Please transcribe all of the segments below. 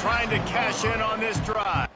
trying to cash in on this drive.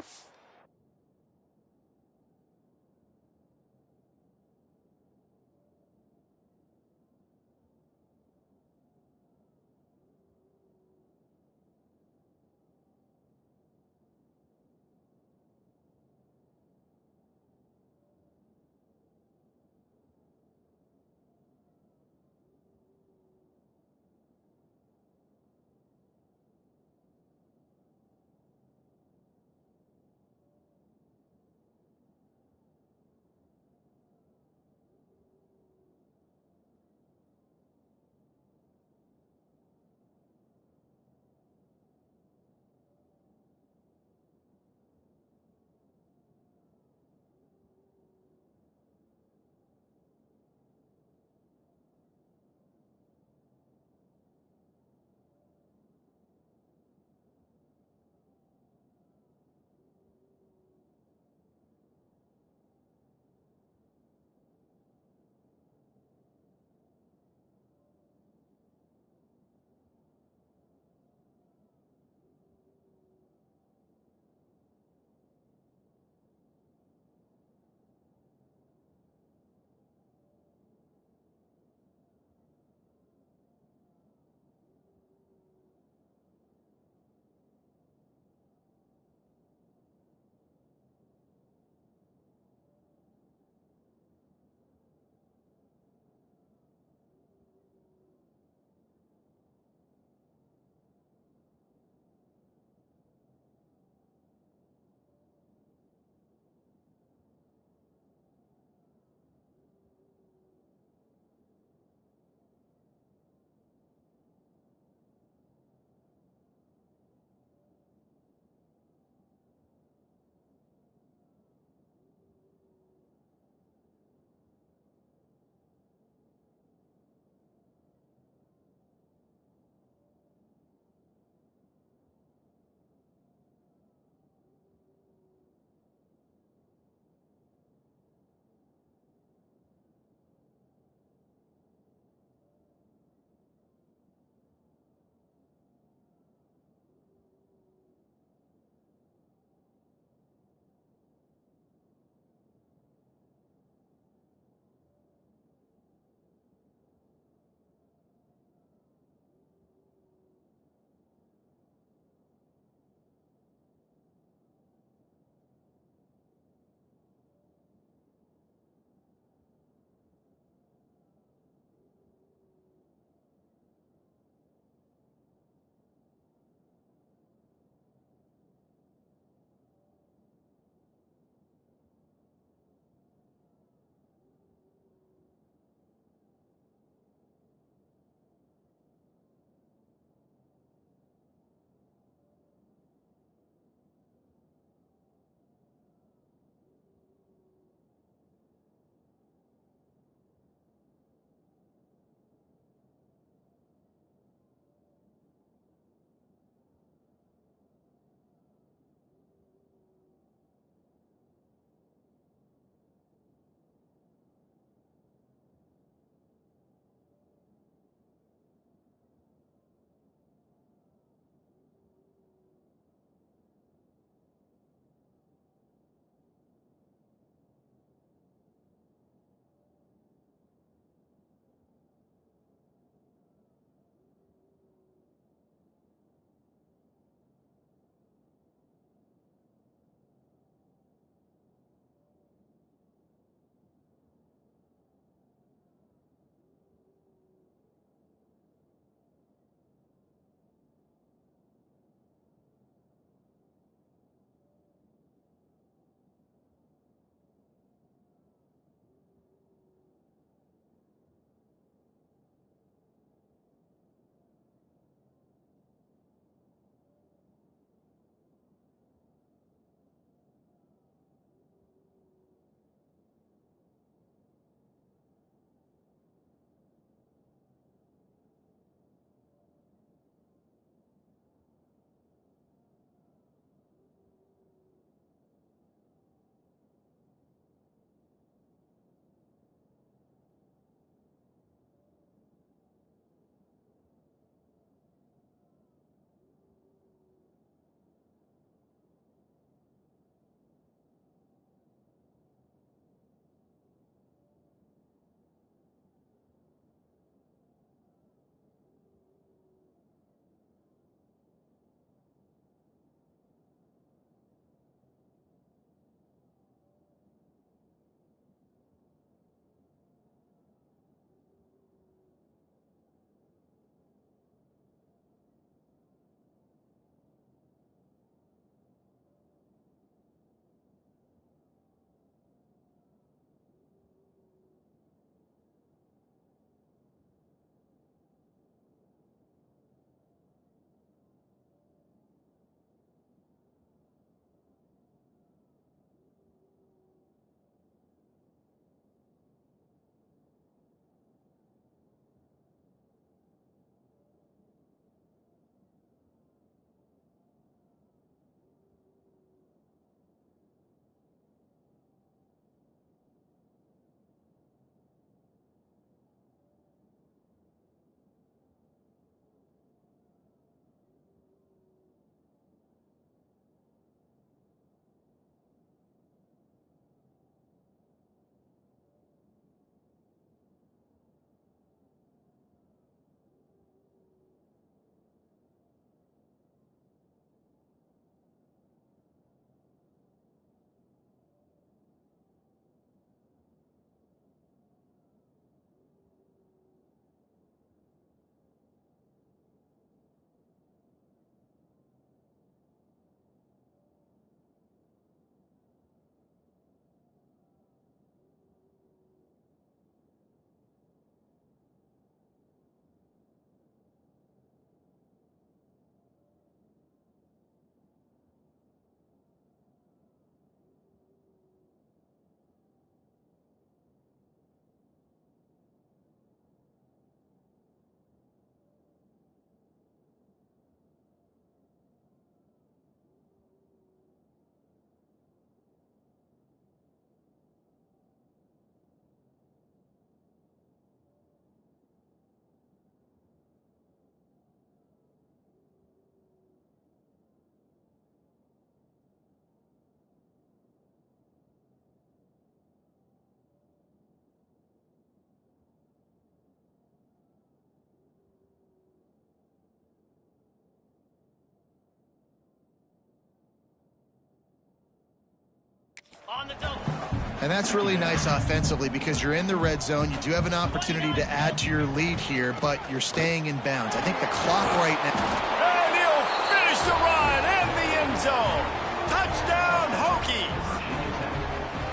And that's really nice offensively because you're in the red zone. You do have an opportunity to add to your lead here, but you're staying in bounds. I think the clock right now. And he'll finish the run in the end zone. Touchdown, Hokies.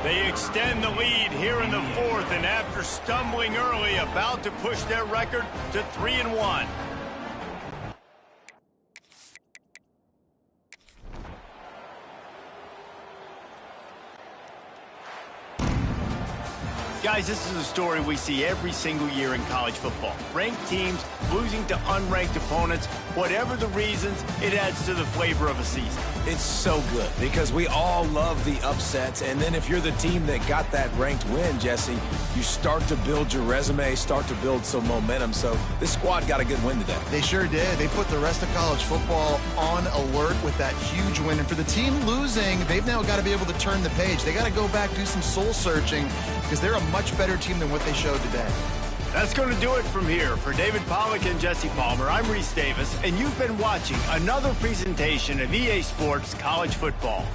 They extend the lead here in the fourth, and after stumbling early, about to push their record to 3-1. Guys, this is a story we see every single year in college football. Ranked teams losing to unranked opponents. Whatever the reasons, it adds to the flavor of a season. It's so good because we all love the upsets, and then if you're the team that got that ranked win, Jesse, you start to build your resume, start to build some momentum. So this squad got a good win today. They sure did. They put the rest of college football on alert with that huge win. And for the team losing, they've now got to be able to turn the page. They got to go back, do some soul searching, because they're a much better team than what they showed today. That's going to do it from here. For David Pollack and Jesse Palmer, I'm Reese Davis, and you've been watching another presentation of EA Sports College Football.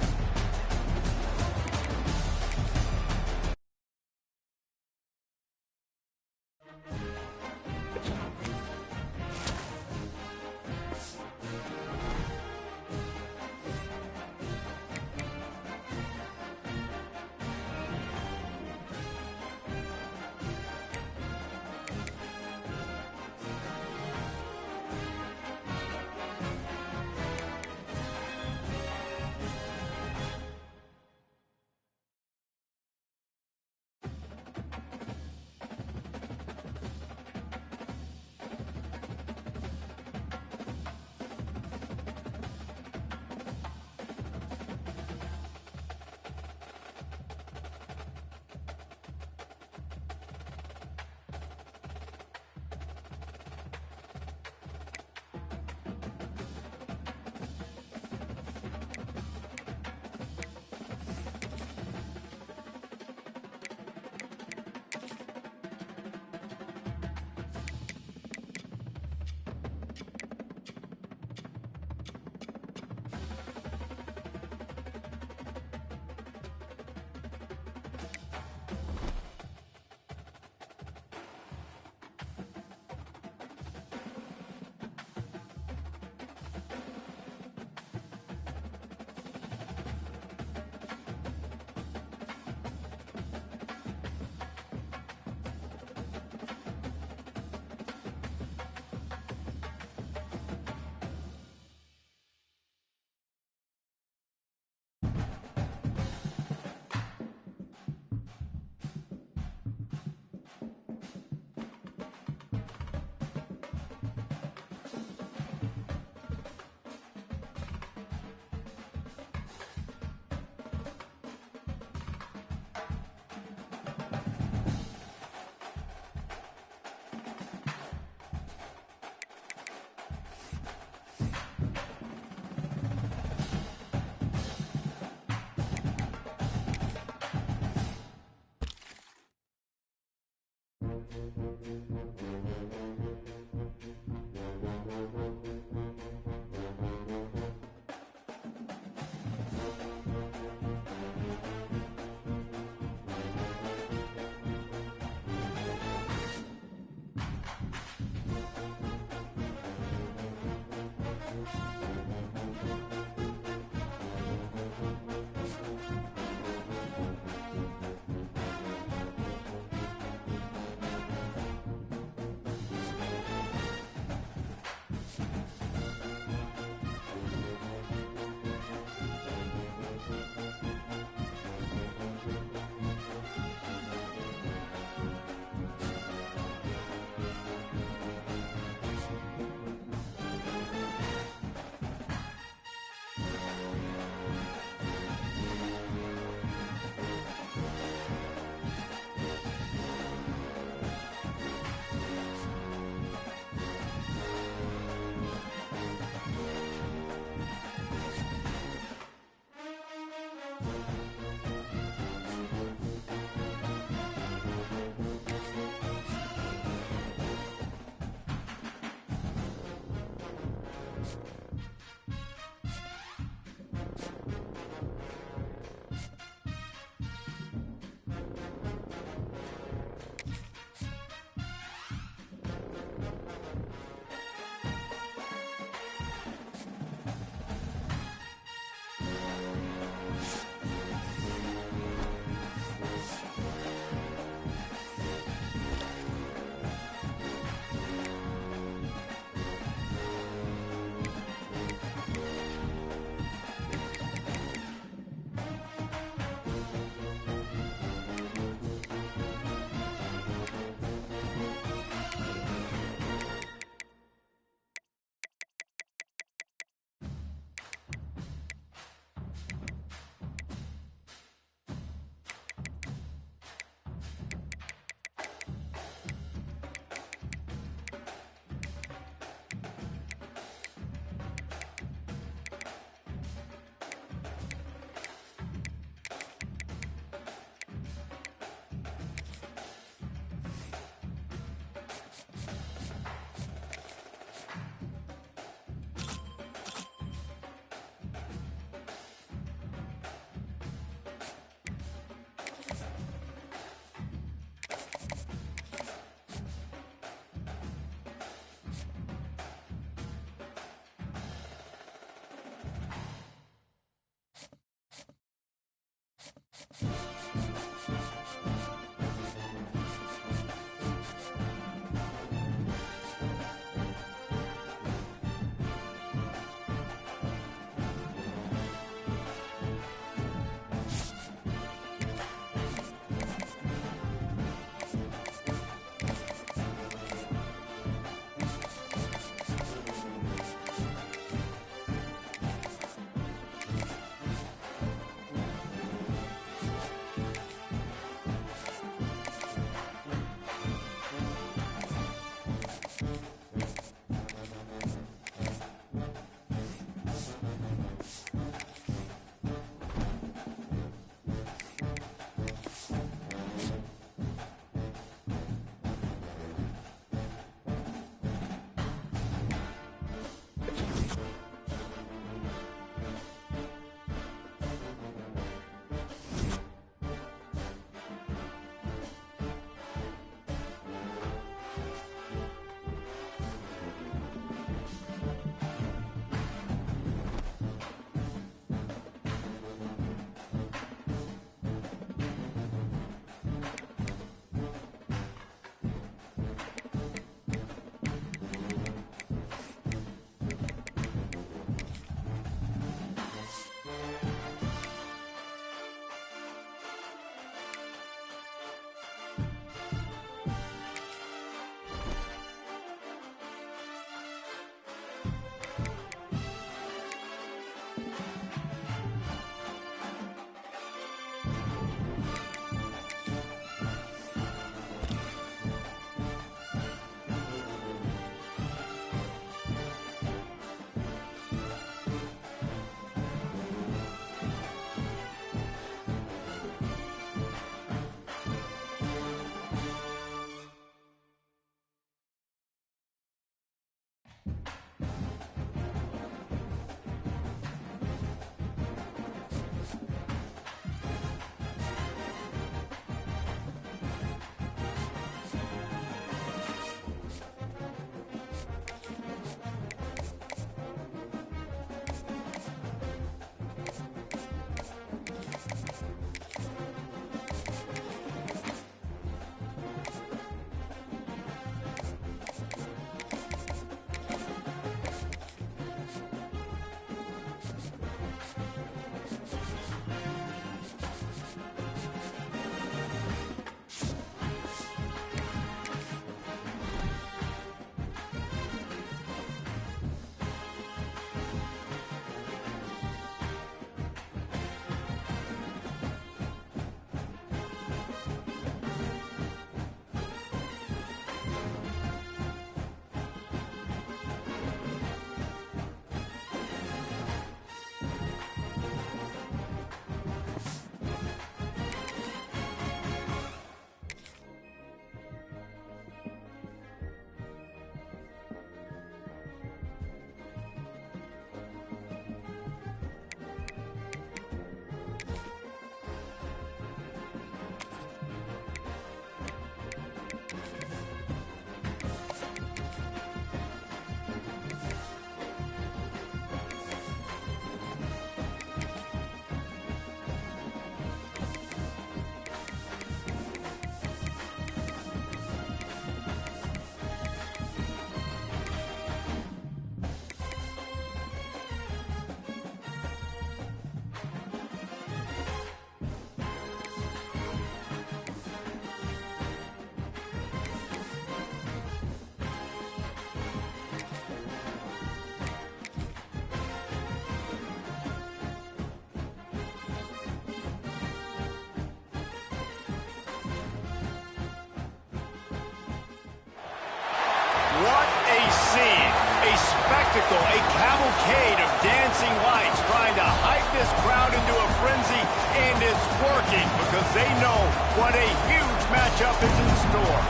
a scene, a spectacle, a cavalcade of dancing lights trying to hype this crowd into a frenzy, and it's working because they know what a huge matchup is in store.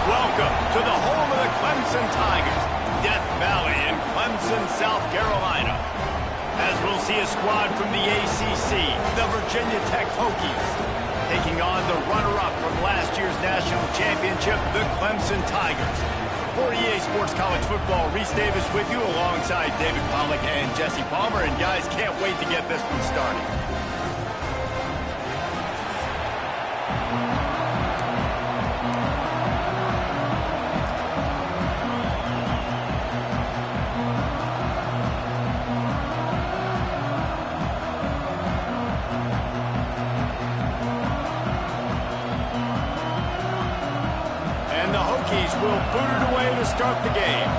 Welcome to the home of the Clemson Tigers, Death Valley in Clemson, South Carolina. As we'll see a squad from the ACC, the Virginia Tech Hokies, taking on the runner-up from last year's national championship, the Clemson Tigers. For EA Sports College Football, Reese Davis with you alongside David Pollack and Jesse Palmer. And guys, can't wait to get this one started. Will boot it away to start the game.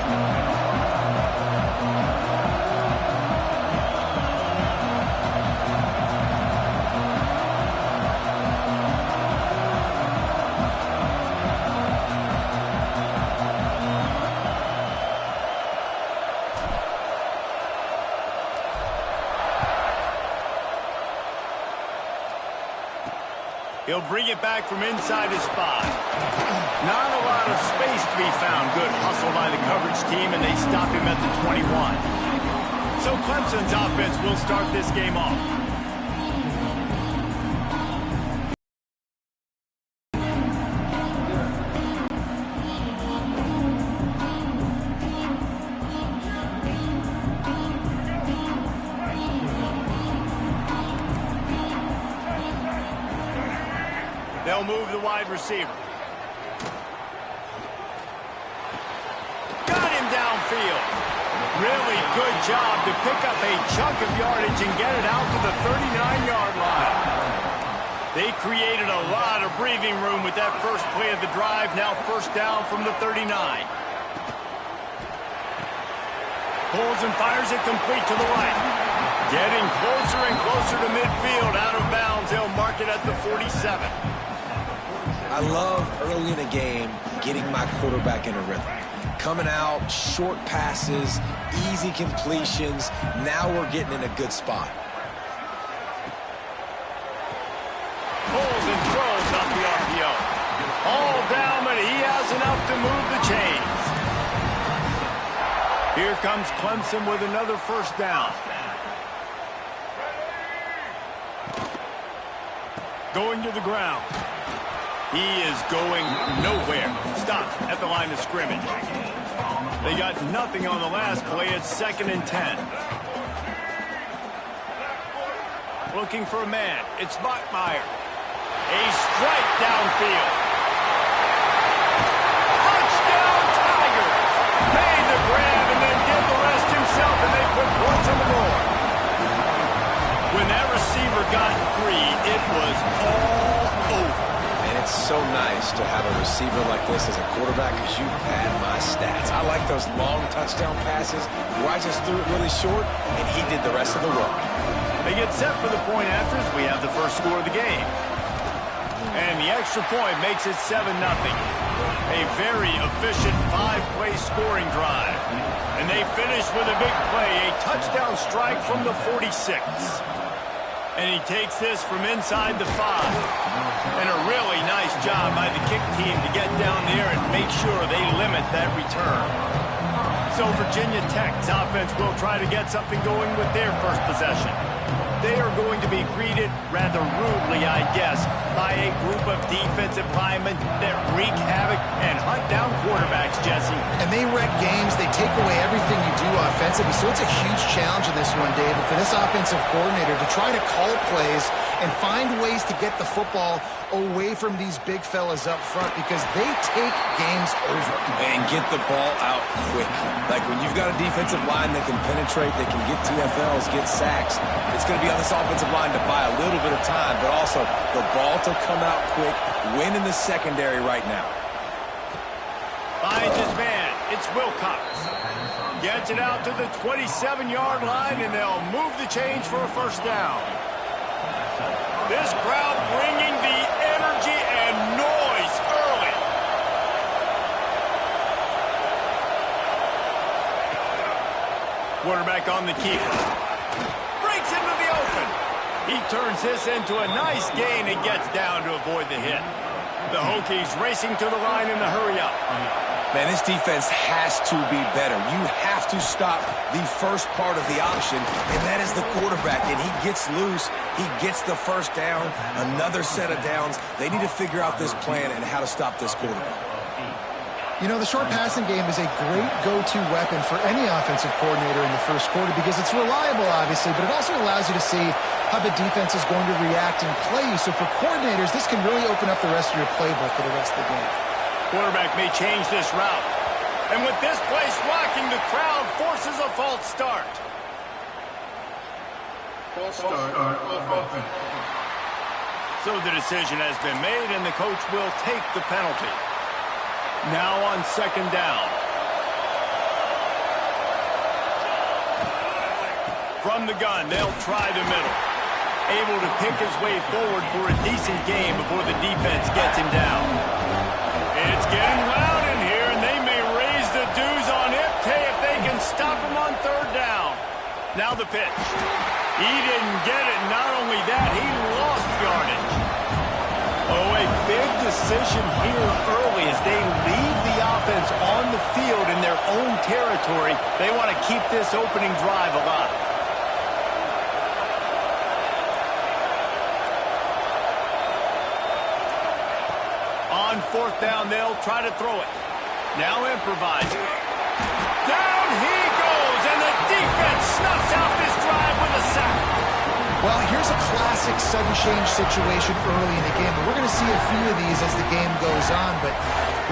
He'll bring it back from inside his 5. Not a lot of space to be found. Good hustle by the coverage team, and they stop him at the 21. So Clemson's offense will start this game off. They'll move the wide receiver. Got him downfield. Really good job to pick up a chunk of yardage and get it out to the 39-yard line. They created a lot of breathing room with that first play of the drive. Now first down from the 39. Pulls and fires it complete to the right. Getting closer and closer to midfield. Out of bounds. They'll mark it at the 47. I love early in a game getting my quarterback in a rhythm. Coming out, short passes, easy completions. Now we're getting in a good spot. Pulls and throws off the RPO. All down, but he has enough to move the chains. Here comes Clemson with another first down. Going to the ground. He is going nowhere. Stopped at the line of scrimmage. They got nothing on the last play. It's 2nd and 10. Looking for a man. It's Bachmeier. A strike downfield. Touchdown Tigers. Made the grab and then did the rest himself, and they put points on the board. When that receiver got free, it was all over. It's so nice to have a receiver like this as a quarterback because you pad my stats. I like those long touchdown passes where I just threw it really short and he did the rest of the work. They get set for the point after as we have the first score of the game. And the extra point makes it 7-0. A very efficient 5-play scoring drive. And they finish with a big play, a touchdown strike from the 46. And he takes this from inside the 5. And a really nice job by the kick team to get down there and make sure they limit that return. So Virginia Tech's offense will try to get something going with their first possession. They are going to be greeted rather rudely, I guess, by a group of defensive linemen that wreak havoc and hunt down quarterbacks, Jesse. And they wreck games. They take away everything you do offensively. So it's a huge challenge in this one, David, for this offensive coordinator to try to call plays and find ways to get the football away from these big fellas up front because they take games over. And get the ball out quick. Like when you've got a defensive line that can penetrate, they can get TFLs, get sacks, it's going to be on this offensive line to buy a little bit of time, but also the ball to come out quick, win in the secondary right now. Finds his man. It's Wilcox. Gets it out to the 27-yard line, and they'll move the chains for a first down. This crowd bringing the energy and noise early. Quarterback on the keeper. Breaks into the open. He turns this into a nice gain and gets down to avoid the hit. The Hokies racing to the line in the hurry-up. Man, this defense has to be better. You have to stop the first part of the option, and that is the quarterback. And he gets loose. He gets the first down, another set of downs. They need to figure out this plan and how to stop this quarterback. You know, the short passing game is a great go-to weapon for any offensive coordinator in the first quarter because it's reliable, obviously, but it also allows you to see how the defense is going to react and play you. So for coordinators, this can really open up the rest of your playbook for the rest of the game. Quarterback may change this route. And with this place rocking, the crowd forces a false start. False start on offense. So the decision has been made, and the coach will take the penalty. Now on second down. From the gun, they'll try the middle. Able to pick his way forward for a decent game before the defense gets him down. It's getting loud in here, and they may raise the dues on Iptay if they can stop him on third down. Now the pitch. He didn't get it. Not only that, he lost yardage. Oh, a big decision here early as they leave the offense on the field in their own territory. They want to keep this opening drive alive. On fourth down, they'll try to throw it. Now improvising. Down he goes, and the defense snuffs out this drive with a sack. Well, here's a classic sudden change situation early in the game. And we're going to see a few of these as the game goes on. But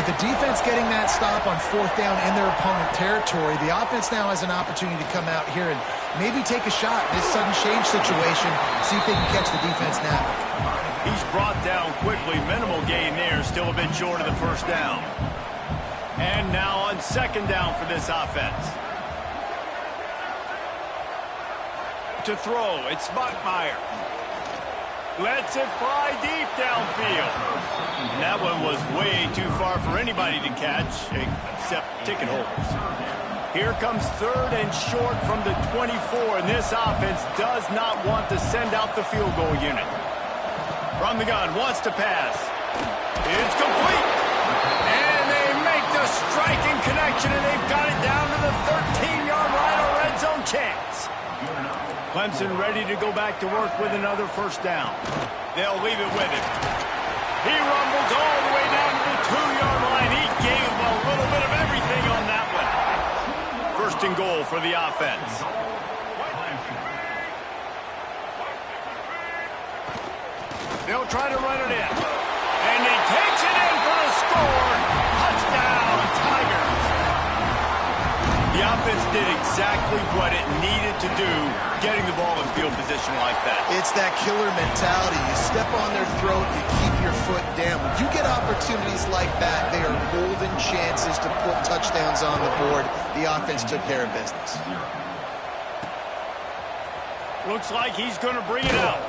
with the defense getting that stop on fourth down in their opponent territory, the offense now has an opportunity to come out here and maybe take a shot in this sudden change situation, see if they can catch the defense now. He's brought down quickly. Minimal gain there. Still a bit short of the first down. And now on second down for this offense. To throw, it's Buckmeyer. Lets it fly deep downfield. And that one was way too far for anybody to catch, except ticket holders. Here comes third and short from the 24, and this offense does not want to send out the field goal unit. From the gun, wants to pass. It's complete. And they make the striking connection, and they've got it down to the 13-yard line, a red zone chance. Clemson ready to go back to work with another first down. They'll leave it with him. He rumbles all the way down to the 2-yard line. He gave a little bit of everything on that one. First and goal for the offense. They'll try to run it in. And he takes it in for the score. Touchdown, Tigers. The offense did exactly what it needed to do, getting the ball in field position like that. It's that killer mentality. You step on their throat, you keep your foot down. When you get opportunities like that, they are golden chances to put touchdowns on the board. The offense took care of business. Looks like he's going to bring it out.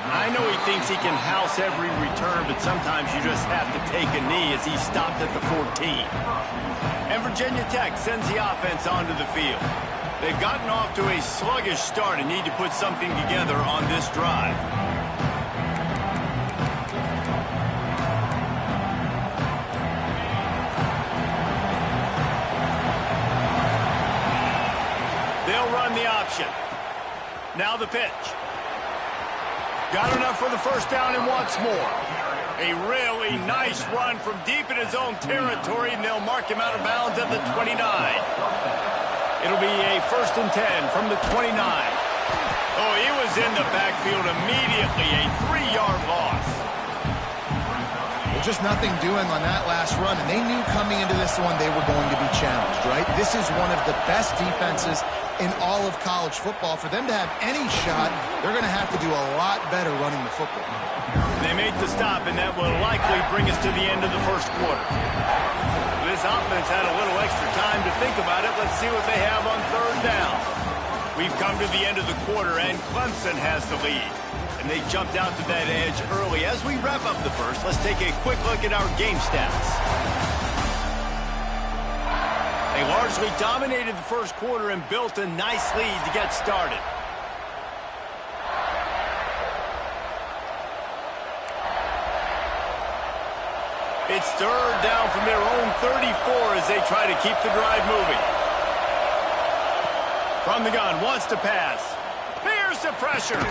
I know he thinks he can house every return, but sometimes you just have to take a knee as he stopped at the 14. And Virginia Tech sends the offense onto the field. They've gotten off to a sluggish start and need to put something together on this drive. They'll run the option. Now the pitch. Got enough for the first down and wants more. A really nice run from deep in his own territory, and they'll mark him out of bounds at the 29. It'll be a first and 10 from the 29. Oh, he was in the backfield immediately, a 3-yard loss. Well, just nothing doing on that last run, and they knew coming into this one they were going to be challenged, right? This is one of the best defenses in all of college football. For them to have any shot, they're going to have to do a lot better running the football. They make the stop, and that will likely bring us to the end of the first quarter. This offense had a little extra time to think about it. Let's see what they have on third down. We've come to the end of the quarter, and Clemson has the lead. And they jumped out to that edge early. As we wrap up the first, let's take a quick look at our game stats. They largely dominated the first quarter and built a nice lead to get started. It's third down from their own 34 as they try to keep the drive moving. From the gun, wants to pass. Here's the pressure.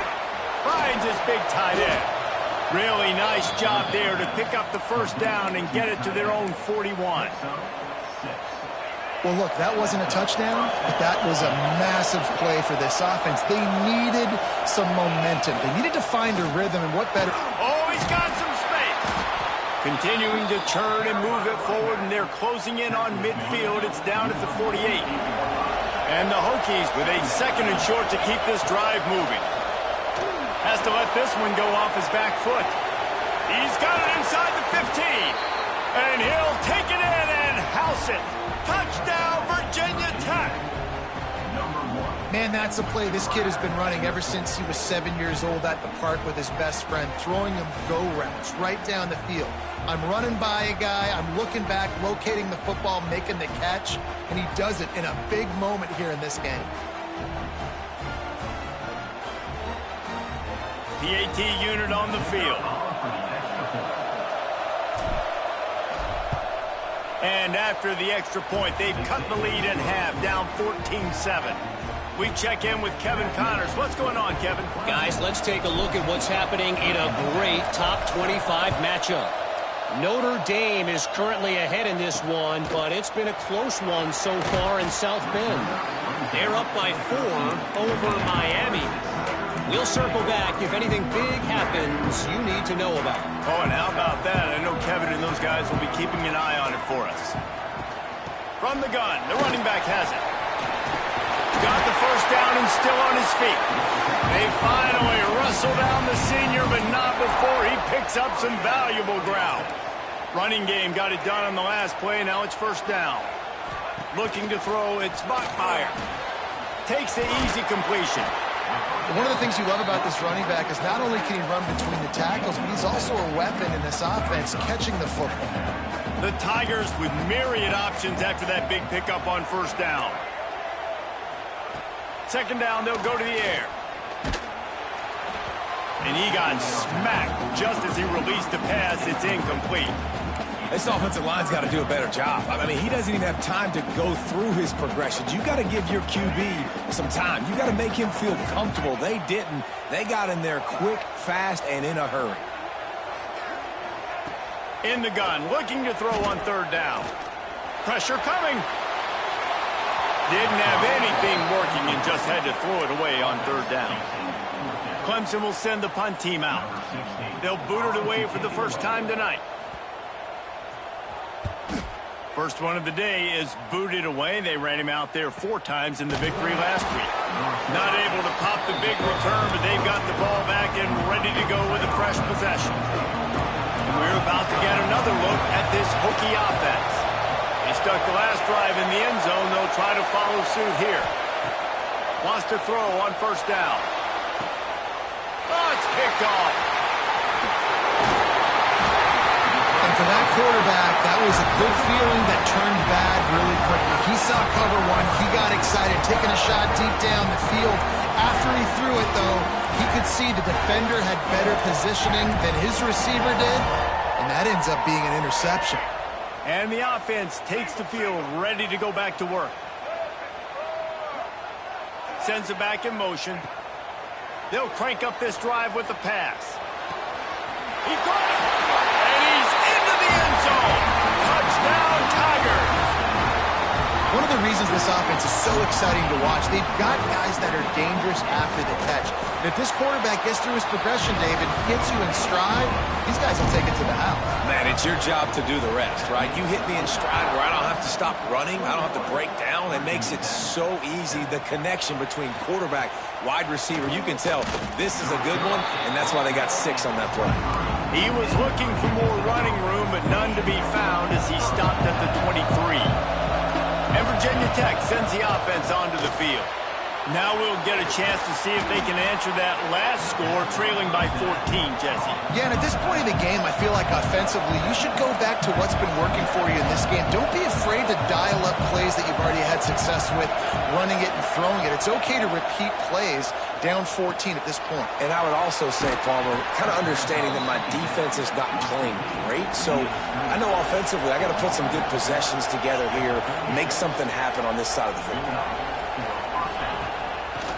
Finds his big tight end. Really nice job there to pick up the first down and get it to their own 41. Well, look, that wasn't a touchdown, but that was a massive play for this offense. They needed some momentum. They needed to find a rhythm, and what better... Oh, he's got some space. Continuing to turn and move it forward, and they're closing in on midfield. It's down at the 48. And the Hokies with a second and short to keep this drive moving. Has to let this one go off his back foot. He's got it inside the 15. And he'll take it in and house it. Touchdown, Virginia Tech. Man, that's a play this kid has been running ever since he was 7 years old at the park with his best friend, throwing him go routes right down the field. I'm running by a guy, I'm looking back, locating the football, making the catch, and he does it in a big moment here in this game. PAT unit on the field. And after the extra point, they've cut the lead in half, down 14-7. We check in with Kevin Connors. What's going on, Kevin? Guys, let's take a look at what's happening in a great top 25 matchup. Notre Dame is currently ahead in this one, but it's been a close one so far in South Bend. They're up by 4 over Miami. We'll circle back if anything big happens you need to know about. Oh, and how about that? I know Kevin and those guys will be keeping an eye on it for us. From the gun, the running back has it. Got the first down and still on his feet. They finally wrestle down the senior, but not before he picks up some valuable ground. Running game got it done on the last play, now it's first down. Looking to throw, it's Buckmeyer. Takes the easy completion. One of the things you love about this running back is not only can he run between the tackles, but he's also a weapon in this offense, catching the football. The Tigers with myriad options after that big pickup on first down. Second down, they'll go to the air. And he got smacked just as he released the pass. It's incomplete. This offensive line's got to do a better job. I mean, he doesn't even have time to go through his progressions. You got to give your QB some time. You got to make him feel comfortable. They didn't. They got in there quick, fast, and in a hurry. In the gun, looking to throw on third down. Pressure coming. Didn't have anything working and just had to throw it away on third down. Clemson will send the punt team out. They'll boot it away for the first time tonight. First one of the day is booted away. They ran him out there 4 times in the victory last week. Not able to pop the big return, but they've got the ball back and ready to go with a fresh possession. We're about to get another look at this Hokie offense. They stuck the last drive in the end zone. They'll try to follow suit here. Wants to throw on first down. Oh, it's picked off. And for that quarterback, that was a good feeling that turned bad really quickly. He saw cover one. He got excited, taking a shot deep down the field. After he threw it, though, he could see the defender had better positioning than his receiver did, and that ends up being an interception. And the offense takes the field, ready to go back to work. Sends it back in motion. They'll crank up this drive with the pass. He caught it! And he's into the end zone! Touchdown, Tigers! One of the reasons this offense is so exciting to watch, they've got guys that are dangerous after the catch. And if this quarterback gets through his progression, David, gets you in stride, these guys will take it to the house. Man, it's your job to do the rest, right? You hit me in stride where I don't have to stop running. I don't have to break down. It makes it so easy, the connection between quarterback, wide receiver. You can tell this is a good one, and that's why they got 6 on that play. He was looking for more running room, but none to be found as he stopped at the 23. And Virginia Tech sends the offense onto the field. Now we'll get a chance to see if they can answer that last score, trailing by 14, Jesse. Yeah, and at this point in the game, I feel like offensively, you should go back to what's been working for you in this game. Don't be afraid to dial up plays that you've already had success with, running it and throwing it. It's okay to repeat plays down 14 at this point. And I would also say, Palmer, kind of understanding that my defense is not playing great. So I know offensively, I got to put some good possessions together here, make something happen on this side of the football.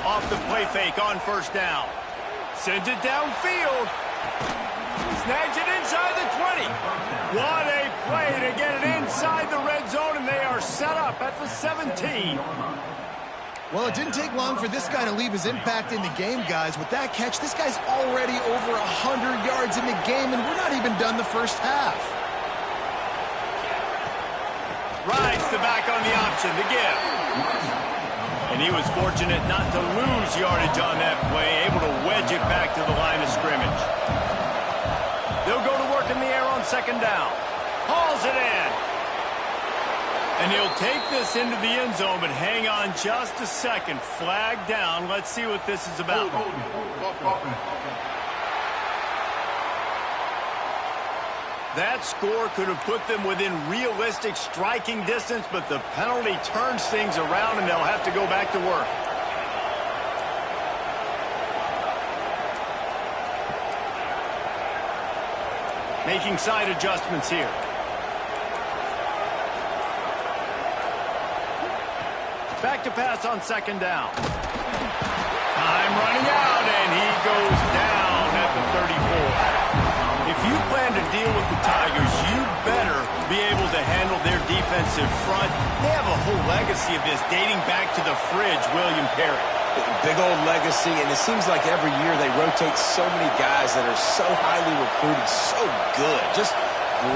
Off the play fake on first down. Sends it downfield. Snags it inside the 20. What a play to get it inside the red zone, and they are set up at the 17. Well, it didn't take long for this guy to leave his impact in the game, guys. With that catch, this guy's already over 100 yards in the game, and we're not even done the first half. Rides the back on the option to give. And he was fortunate not to lose yardage on that play, able to wedge it back to the line of scrimmage. They'll go to work in the air on second down. Hauls it in. And he'll take this into the end zone, but hang on just a second. Flag down. Let's see what this is about. That score could have put them within realistic striking distance, but the penalty turns things around, and they'll have to go back to work. Making side adjustments here. Back to pass on second down. Time running out, and he goes down at the 34. If you plan to deal with the Tigers, you better be able to handle their defensive front. They have a whole legacy of this dating back to the fridge, William Perry. Big old legacy, and it seems like every year they rotate so many guys that are so highly recruited, so good. Just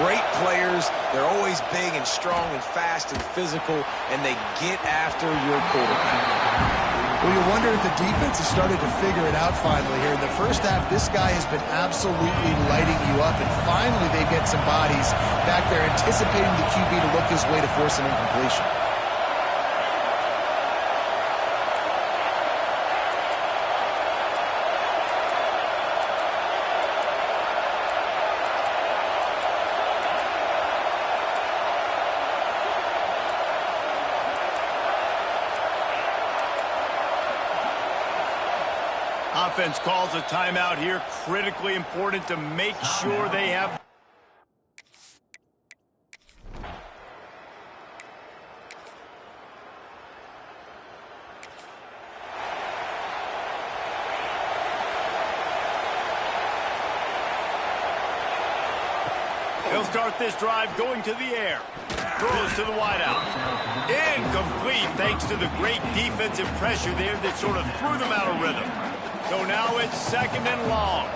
great players. They're always big and strong and fast and physical, and they get after your quarterback. Well, you wonder if the defense has started to figure it out finally here. In the first half, this guy has been absolutely lighting you up, and finally they get some bodies back there anticipating the QB to look his way to force an incompletion. Offense calls a timeout here. Critically important to make sure they have... He'll start this drive going to the air. Throws to the wideout. Incomplete thanks to the great defensive pressure there that sort of threw them out of rhythm. So now it's second and long.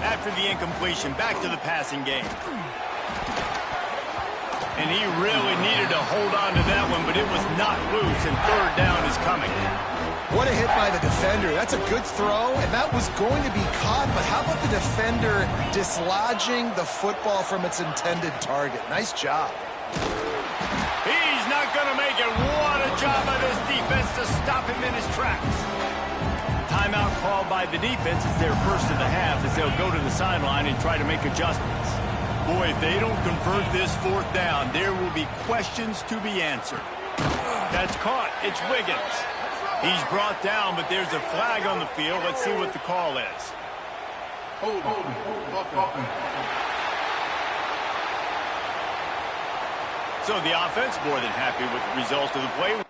After the incompletion, back to the passing game. And he really needed to hold on to that one, but it was not loose, and third down is coming. What a hit by the defender. That's a good throw, and that was going to be caught, but how about the defender dislodging the football from its intended target? Nice job. He's not going to make it. What a job by this defense to stop him in his tracks. Timeout called by the defense. It's their first of the half as they'll go to the sideline and try to make adjustments. Boy, if they don't convert this fourth down, there will be questions to be answered. That's caught. It's Wiggins. He's brought down, but there's a flag on the field. Let's see what the call is. So the offense more than happy with the result of the play.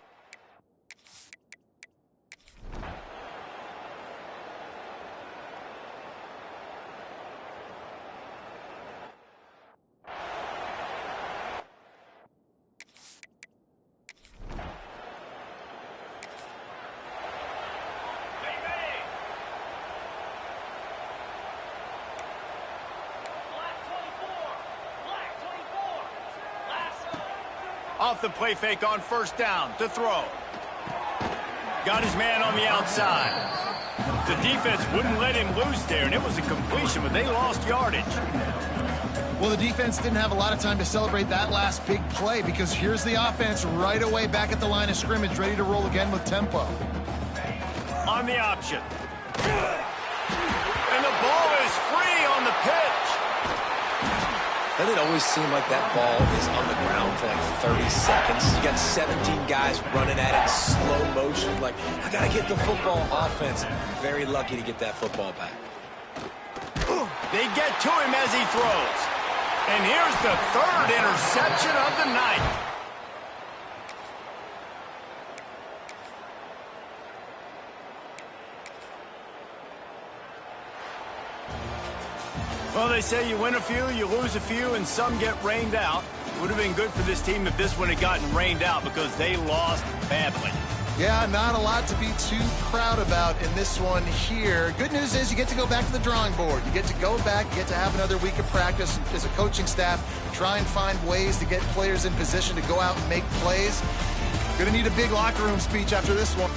Off the play fake on first down to throw. Got his man on the outside. The defense wouldn't let him loose there, and it was a completion, but they lost yardage. Well, the defense didn't have a lot of time to celebrate that last big play because here's the offense right away back at the line of scrimmage, ready to roll again with tempo. On the option. And the ball is free on the pitch. Doesn't it always seem like that ball is on the ground for like 30 seconds? You got 17 guys running at it in slow motion. Like, I got to get the football. Offense, very lucky to get that football back. They get to him as he throws. And here's the third interception of the night. Well, they say you win a few, you lose a few, and some get rained out. It would have been good for this team if this one had gotten rained out because they lost badly. Yeah, not a lot to be too proud about in this one here. Good news is you get to go back to the drawing board. You get to go back, you get to have another week of practice as a coaching staff, try and find ways to get players in position to go out and make plays. Gonna need a big locker room speech after this one.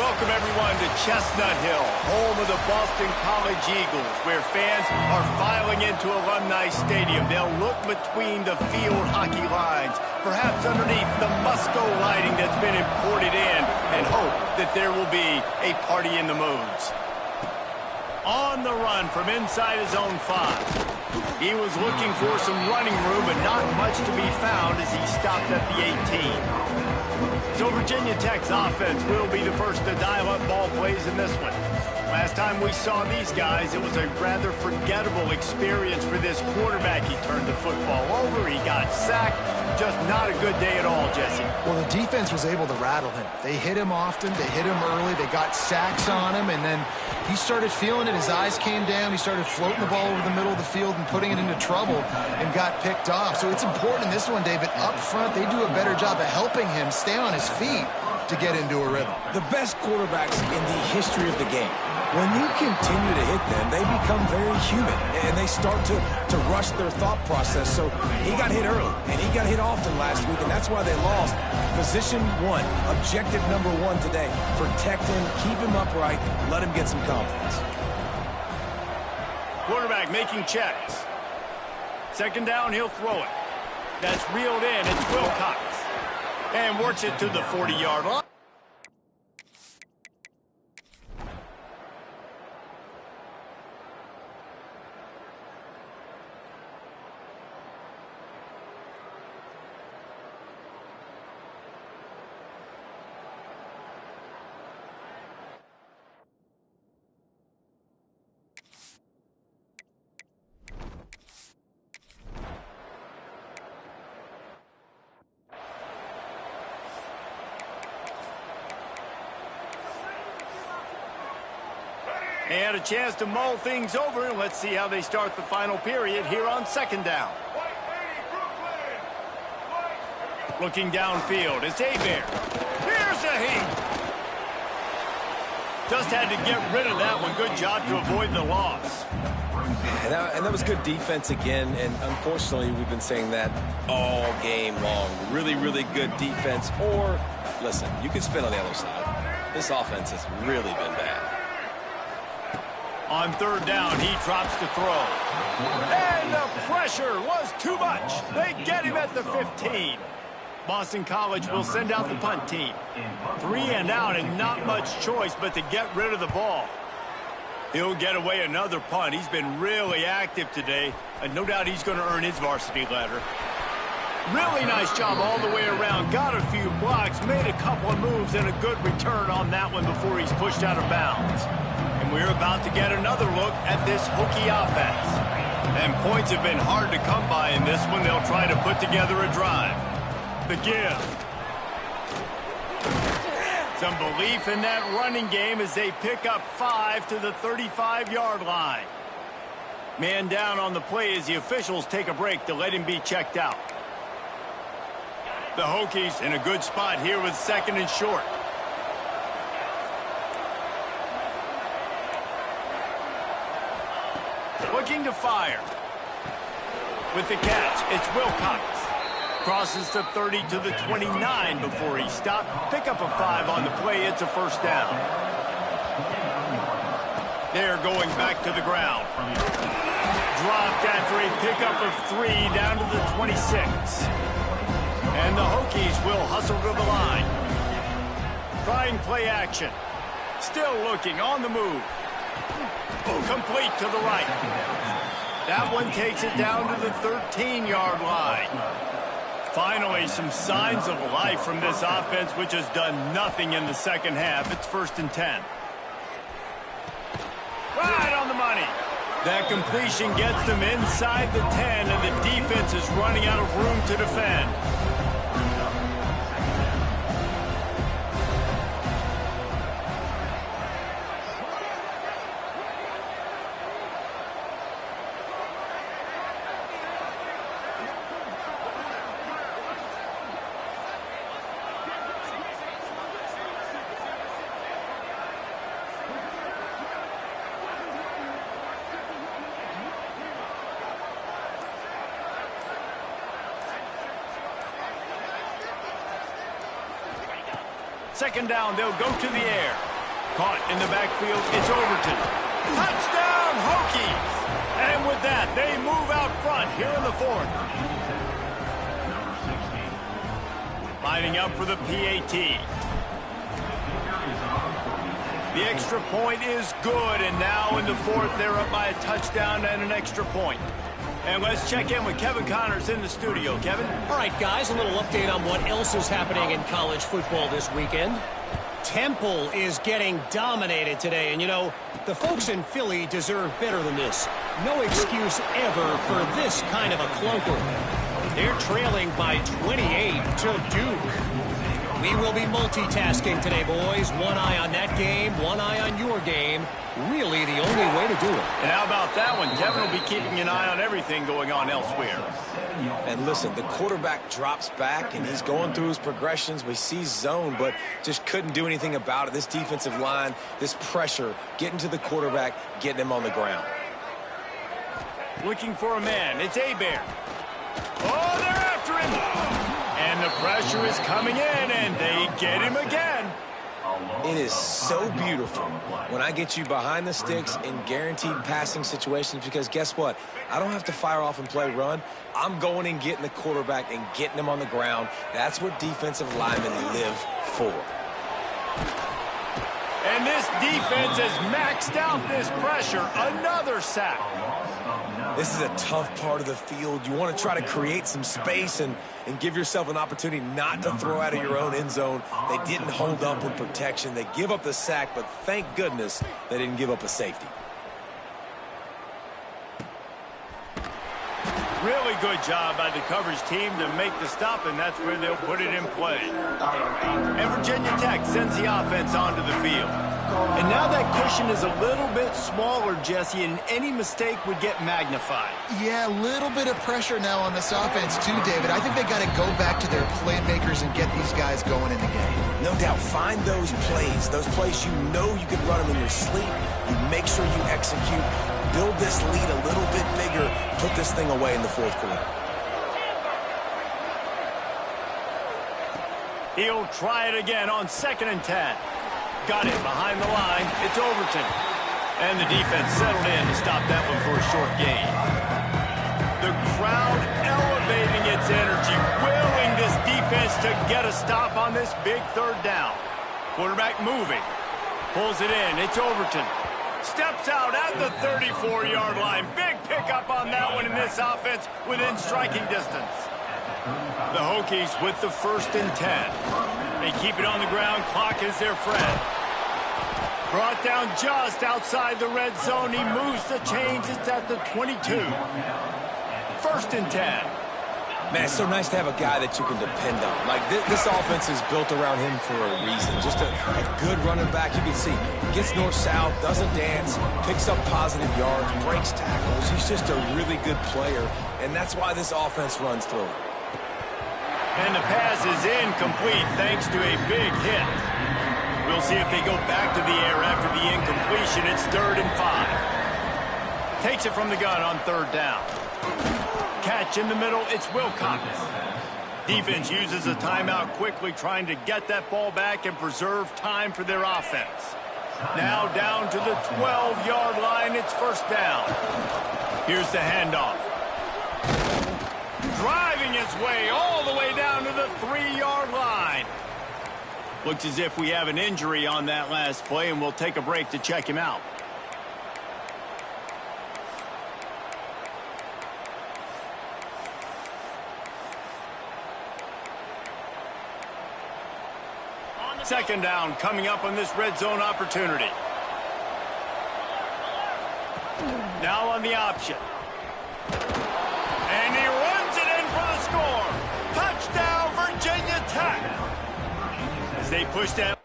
Welcome, everyone, to Chestnut Hill, home of the Boston College Eagles, where fans are filing into Alumni Stadium. They'll look between the field hockey lines, perhaps underneath the Musco lighting that's been imported in, and hope that there will be a party in the moons. On the run from inside his own 5. He was looking for some running room, but not much to be found as he stopped at the 18. So Virginia Tech's offense will be the first to dial up ball plays in this one. Last time we saw these guys, it was a rather forgettable experience for this quarterback. He turned the football over, he got sacked. Just not a good day at all, Jesse. Well, the defense was able to rattle him. They hit him often, they hit him early, they got sacks on him, and then he started feeling it. His eyes came down, he started floating the ball over the middle of the field and putting it into trouble and got picked off. So it's important in this one, David. Up front, they do a better job of helping him stay on his feet to get into a rhythm. The best quarterbacks in the history of the game, when you continue to hit them, they become very human, and they start to rush their thought process. So he got hit early, and he got hit often last week, and that's why they lost. Position 1, objective number 1 today. Protect him, keep him upright, let him get some confidence. Quarterback making checks. Second down, he'll throw it. That's reeled in. It's Wilcox. And works it to the 40-yard line. And a chance to mull things over, and let's see how they start the final period here on second down. Looking downfield, it's Hebert. Here's a heat. Just had to get rid of that one. Good job to avoid the loss. And that was good defense again, and unfortunately, we've been saying that all game long. Really, really good defense, or, listen, you can spin on the other side. This offense has really been bad. On third down, he drops to throw. And the pressure was too much. They get him at the 15. Boston College will send out the punt team. 3 and out and not much choice but to get rid of the ball. He'll get away another punt. He's been really active today, and no doubt he's going to earn his varsity letter. Really nice job all the way around. Got a few blocks, made a couple of moves, and a good return on that one before he's pushed out of bounds. And we're about to get another look at this Hokie offense. And points have been hard to come by in this one. They'll try to put together a drive. The give. Some belief in that running game as they pick up 5 to the 35-yard line. Man down on the play as the officials take a break to let him be checked out. The Hokies in a good spot here with 2nd and short. Looking to fire. With the catch, it's Wilcox. Crosses the 30 to the 29 before he stopped. Pick up a 5 on the play. It's a first down. They're going back to the ground. Dropped after a pickup of 3 down to the 26. And the Hokies will hustle to the line. Trying play action. Still looking on the move. Complete to the right. That one takes it down to the 13-yard line. Finally, some signs of life from this offense, which has done nothing in the second half. It's 1st and 10. Right on the money. That completion gets them inside the 10, and the defense is running out of room to defend. Second down, they'll go to the air. Caught in the backfield, it's Overton. Touchdown, Hokies! And with that, they move out front here in the 4th. Lining up for the PAT. The extra point is good, and now in the 4th, they're up by a touchdown and an extra point. And let's check in with Kevin Connors in the studio. Kevin? All right, guys, a little update on what else is happening in college football this weekend. Temple is getting dominated today, and you know, the folks in Philly deserve better than this. No excuse ever for this kind of a clunker. They're trailing by 28 to Duke. We will be multitasking today, boys. One eye on that game, one eye on your game. Really the only way to do it. And how about that one? Kevin will be keeping an eye on everything going on elsewhere. And listen, the quarterback drops back, and he's going through his progressions. We see zone, but just couldn't do anything about it. This defensive line, this pressure, getting to the quarterback, getting him on the ground. Looking for a man. It's Hebert. Oh, they're after him. And the pressure is coming in, and they get him again. It is so beautiful when I get you behind the sticks in guaranteed passing situations, because guess what? I don't have to fire off and play run. I'm going and getting the quarterback and getting him on the ground. That's what defensive linemen live for. And this defense has maxed out this pressure. Another sack. This is a tough part of the field. You want to try to create some space and give yourself an opportunity not to throw out of your own end zone. They didn't hold up with protection. They give up the sack, but thank goodness they didn't give up a safety. Really good job by the coverage team to make the stop, and that's where they'll put it in play. And Virginia Tech sends the offense onto the field. And now that cushion is a little bit smaller, Jesse, and any mistake would get magnified. Yeah, a little bit of pressure now on this offense too, David. I think they got to go back to their playmakers and get these guys going in the game. No doubt, find those plays you know you can run them in your sleep. You make sure you execute. build this lead a little bit bigger, put this thing away in the fourth quarter. He'll try it again on 2nd and 10. Got it behind the line. It's Overton. And the defense settled in to stop that one for a short gain. The crowd elevating its energy, willing this defense to get a stop on this big 3rd down. Quarterback moving. Pulls it in. It's Overton. Steps out at the 34-yard line. Big pickup on that one in this offense within striking distance. The Hokies with the 1st and 10. They keep it on the ground. Clock is their friend. Brought down just outside the red zone. He moves the chains. It's at the 22. 1st and 10. Man, it's so nice to have a guy that you can depend on. Like, this offense is built around him for a reason. Just a good running back. You can see, gets north-south, doesn't dance, picks up positive yards, breaks tackles. He's just a really good player, and that's why this offense runs through him. And the pass is incomplete thanks to a big hit. We'll see if they go back to the air after the incompletion. It's 3rd and 5. Takes it from the gun on 3rd down. Catch in the middle, it's Wilcox. Defense uses a timeout quickly, trying to get that ball back and preserve time for their offense. Now down to the 12-yard line, it's 1st down. Here's the handoff. Driving his way all the way down to the 3-yard line. Looks as if we have an injury on that last play, and we'll take a break to check him out. Second down coming up on this red zone opportunity. Now on the option. And he runs it in for the score. Touchdown, Virginia Tech. As they push that.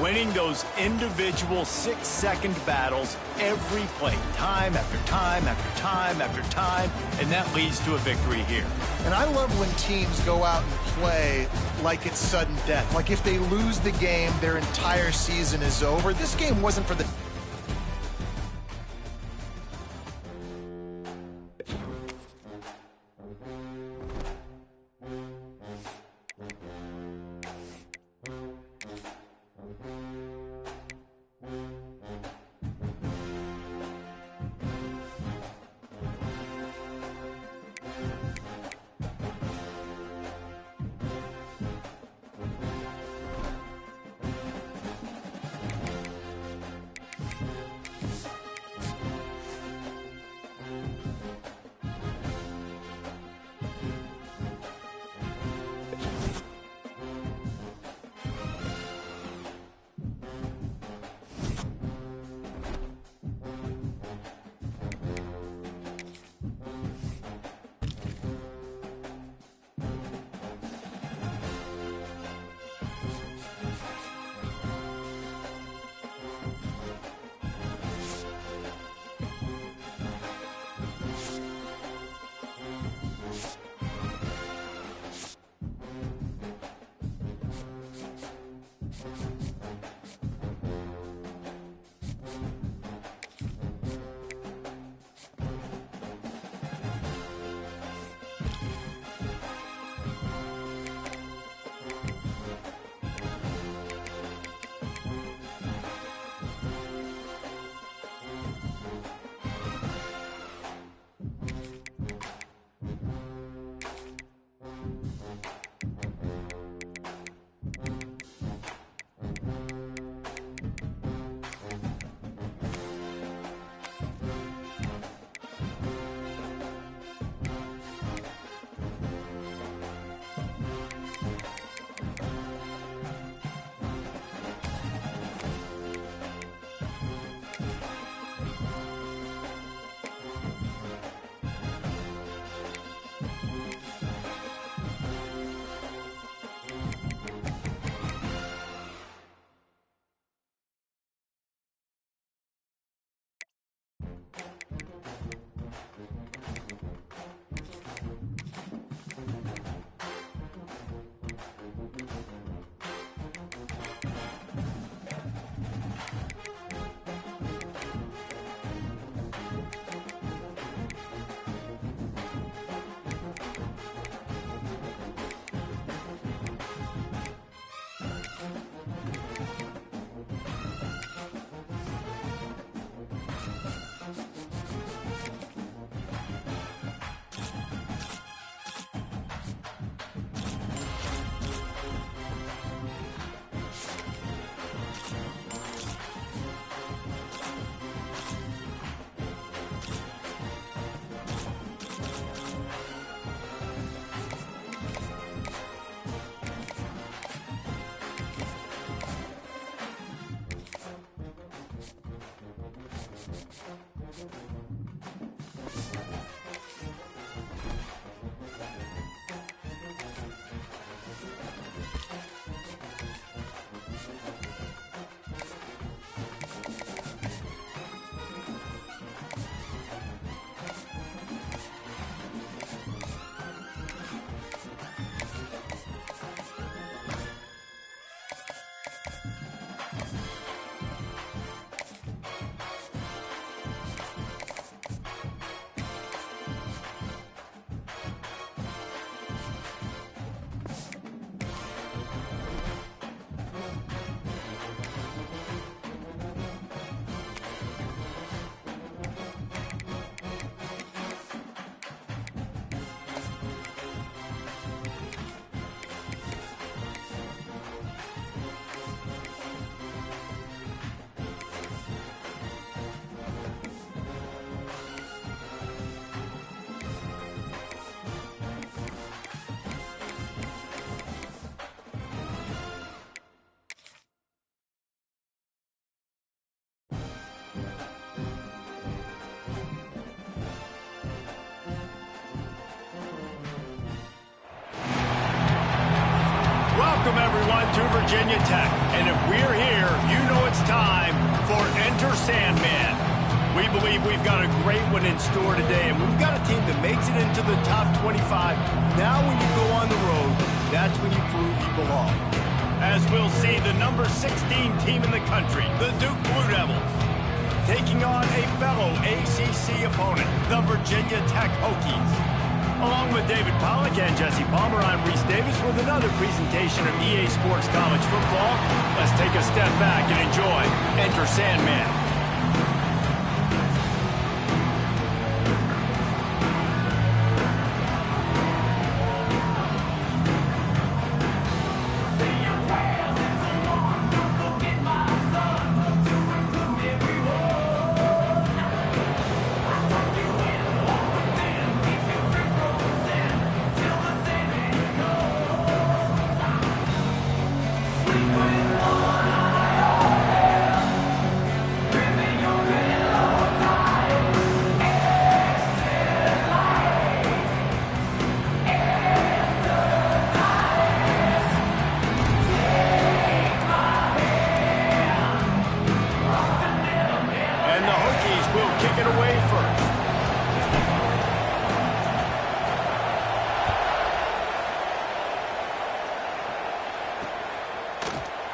Winning those individual 6-second battles every play, time after time after time after time, and that leads to a victory here. And I love when teams go out and play like it's sudden death. Like if they lose the game, their entire season is over. This game wasn't for the... Welcome, everyone, to Virginia Tech. And if we're here, you know it's time for Enter Sandman. We believe we've got a great one in store today, and we've got a team that makes it into the top 25. Now when you go on the road, that's when you prove you belong. As we'll see, the number 16 team in the country, the Duke Blue Devils, taking on a fellow ACC opponent, the Virginia Tech Hokies. Along with David Pollack and Jesse Palmer, I'm Reese Davis with another presentation of EA Sports College Football. Let's take a step back and enjoy Enter Sandman.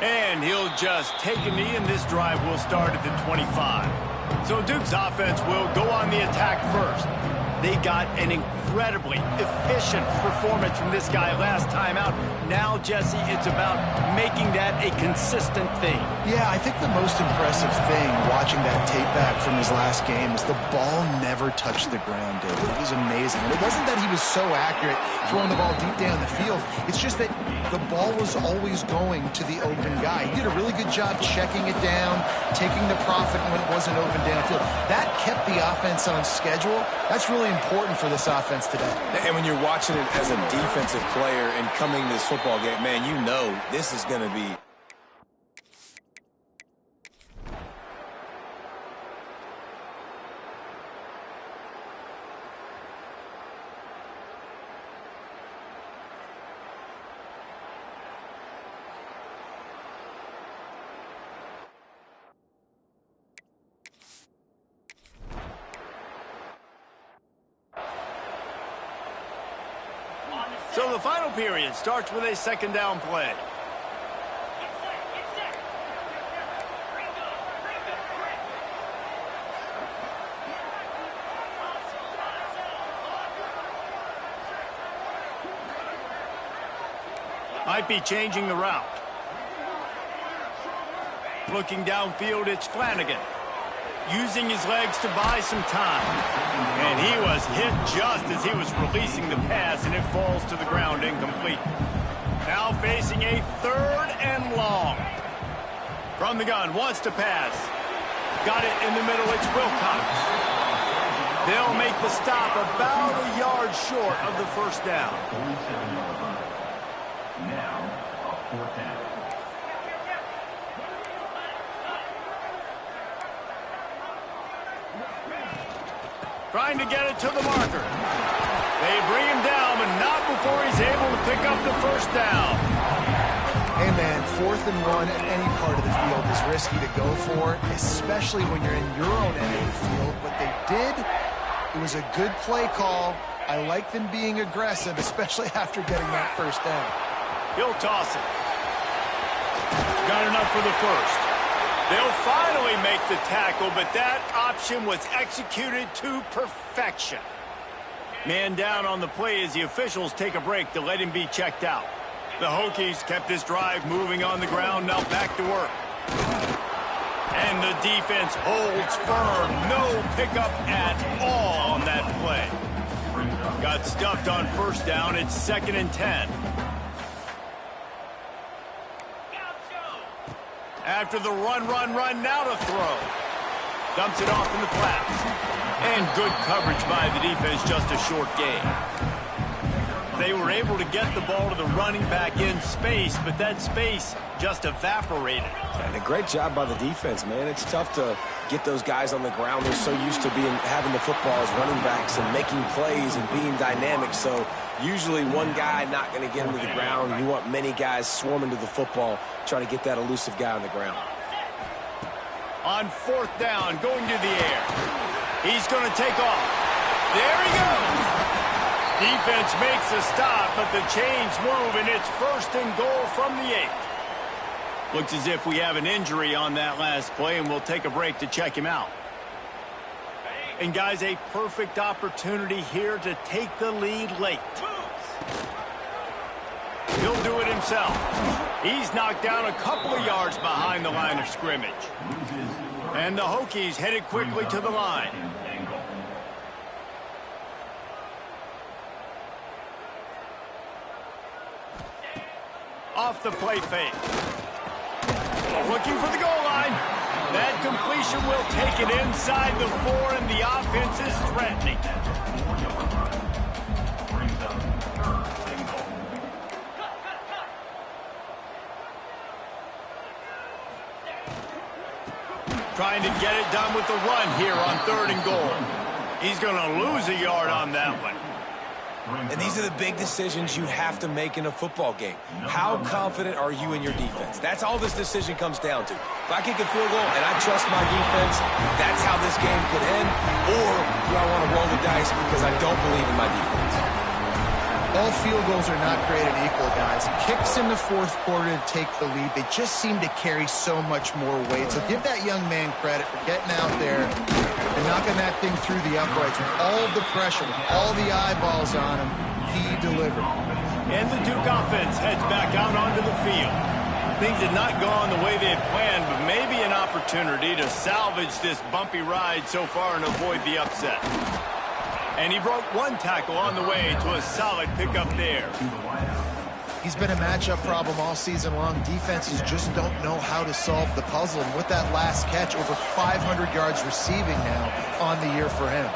And he'll just take a knee, and this drive will start at the 25. So Duke's offense will go on the attack first. They got an incredibly efficient performance from this guy last time out. Now, Jesse, it's about making that a consistent thing. Yeah, I think the most impressive thing watching that tape back from his last game is the ball never touched the ground, David. It was amazing. And it wasn't that he was so accurate throwing the ball deep down the field. It's just that the ball was always going to the open guy. He did a really good job checking it down, taking the profit when it wasn't open downfield. That kept the offense on schedule. That's really important for this offense today. And when you're watching it as a defensive player and coming to this football game, man, you know this is going to be... So the final period starts with a second down play. Might be changing the route. Looking downfield, it's Flanagan. Using his legs to buy some time. And he was hit just as he was releasing the pass, and it falls to the ground incomplete. Now facing a third and long. From the gun, wants to pass. Got it in the middle, it's Wilcox. They'll make the stop about a yard short of the first down. Now, a fourth down. Trying to get it to the marker. They bring him down, but not before he's able to pick up the first down. Hey, man, 4th and 1 at any part of the field is risky to go for, especially when you're in your own end of the field. But they did. It was a good play call. I like them being aggressive, especially after getting that first down. He'll toss it. Got enough for the first. They'll finally make the tackle, but that option was executed to perfection. Man down on the play as the officials take a break to let him be checked out. The Hokies kept this drive moving on the ground, now back to work. And the defense holds firm. No pickup at all on that play. Got stuffed on first down. It's 2nd and 10. After the run, now to throw. Dumps it off in the flats. And good coverage by the defense, just a short gain. They were able to get the ball to the running back in space, but that space just evaporated. And a great job by the defense, man. It's tough to get those guys on the ground. They're so used to having the football as running backs and making plays and being dynamic. So usually one guy not going to get into the ground. You want many guys swarming to the football, trying to get that elusive guy on the ground. On fourth down, going to the air. He's going to take off. There he goes. Defense makes a stop, but the chains move, and it's 1st and goal from the 8. Looks as if we have an injury on that last play, and we'll take a break to check him out. And, guys, a perfect opportunity here to take the lead late. He'll do it himself. He's knocked down a couple of yards behind the line of scrimmage. And the Hokies headed quickly to the line. Off the play fake. Looking for the goal line. That completion will take it inside the 4, and the offense is threatening. Trying to get it done with the run here on 3rd and goal. He's going to lose a yard on that one. And these are the big decisions you have to make in a football game. How confident are you in your defense? That's all this decision comes down to. If I kick a field goal and I trust my defense, that's how this game could end. Or do I want to roll the dice because I don't believe in my defense? All field goals are not created equal, guys. Kicks in the 4th quarter to take the lead. They just seem to carry so much more weight. So give that young man credit for getting out there and knocking that thing through the uprights with all of the pressure, with all the eyeballs on him. He delivered. And the Duke offense heads back out onto the field. Things had not gone the way they had planned, but maybe an opportunity to salvage this bumpy ride so far and avoid the upset. And he broke one tackle on the way to a solid pickup there. He's been a matchup problem all season long. Defenses just don't know how to solve the puzzle. And with that last catch, over 500 yards receiving now on the year for him.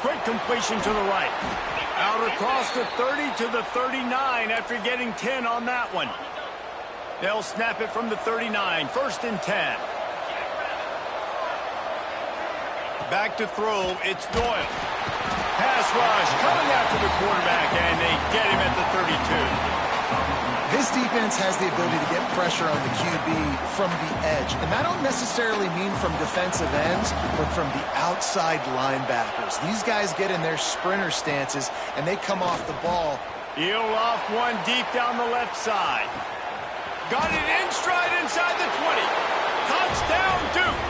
Quick completion to the right. Out across the 30 to the 39 after getting 10 on that one. They'll snap it from the 39, 1st and 10. Back to throw, it's Doyle. Pass rush coming after the quarterback, and they get him at the 32. This defense has the ability to get pressure on the QB from the edge. And I don't necessarily mean from defensive ends, but from the outside linebackers. These guys get in their sprinter stances, and they come off the ball. He'll off one deep down the left side. Got it in stride inside the 20. Touchdown, Duke.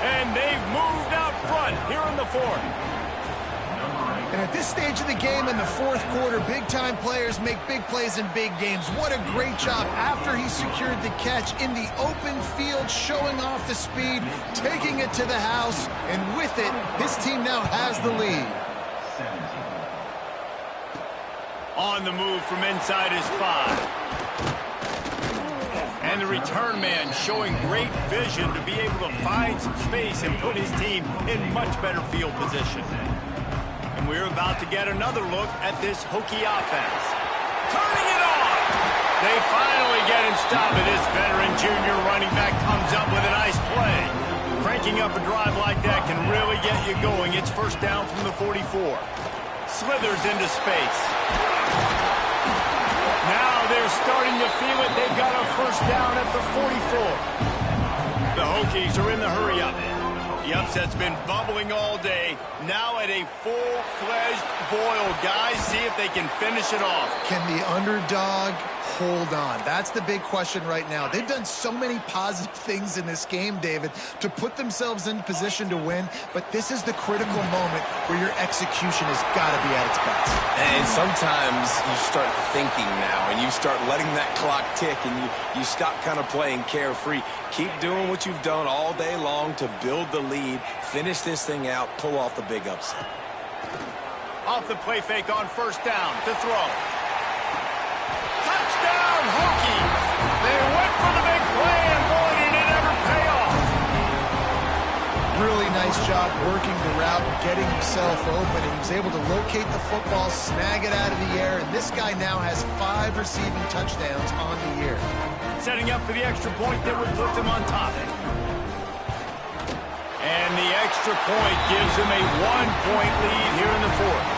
And they've moved out front here in the 4th. And at this stage of the game in the 4th quarter, big-time players make big plays in big games. What a great job after he secured the catch in the open field, showing off the speed, taking it to the house, and with it, his team now has the lead. On the move from inside his 5. And the return man showing great vision to be able to find some space and put his team in much better field position. And we're about to get another look at this Hokie offense. Turning it on! They finally get him stopped, and this veteran junior running back comes up with a nice play. Cranking up a drive like that can really get you going. It's 1st down from the 44. Slithers into space. Now they're starting to feel it. They've got a 1st down at the 44. The Hokies are in the hurry-up. The upset's been bubbling all day. Now at a full-fledged boil. Guys, see if they can finish it off. Can the underdog hold on? That's the big question right now. They've done so many positive things in this game, David, to put themselves in position to win, but this is the critical moment where your execution has got to be at its best. And sometimes you start thinking now, and you start letting that clock tick, and you stop kind of playing carefree. Keep doing what you've done all day long to build the lead, finish this thing out, pull off the big upset. Off the play fake on 1st down to throw. Touchdown, Hokies! They went for the big play, and boy, did it ever pay off. Really nice job working the route and getting himself open. And he was able to locate the football, snag it out of the air, and this guy now has 5 receiving touchdowns on the year. Setting up for the extra point that would put them on top. And the extra point gives them a 1-point lead here in the fourth.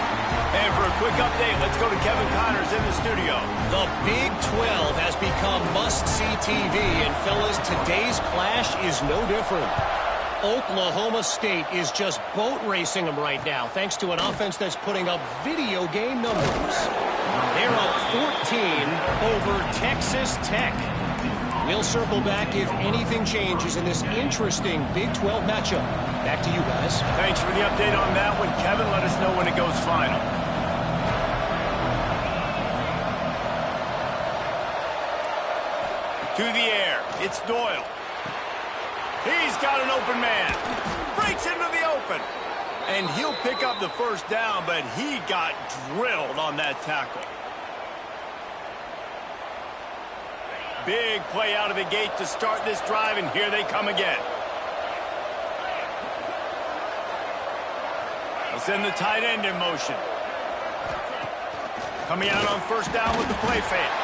And for a quick update, let's go to Kevin Connors in the studio. The Big 12 has become must-see TV, and fellas, today's clash is no different. Oklahoma State is just boat racing them right now, thanks to an offense that's putting up video game numbers. They're up 14 over Texas Tech. We'll circle back if anything changes in this interesting Big 12 matchup. Back to you guys. Thanks for the update on that one, Kevin. Let us know when it goes final. To the air, it's Doyle. He's got an open man. Breaks into the open. And he'll pick up the first down, but he got drilled on that tackle. Big play out of the gate to start this drive, and here they come again. They'll send the tight end in motion. Coming out on first down with the play fake.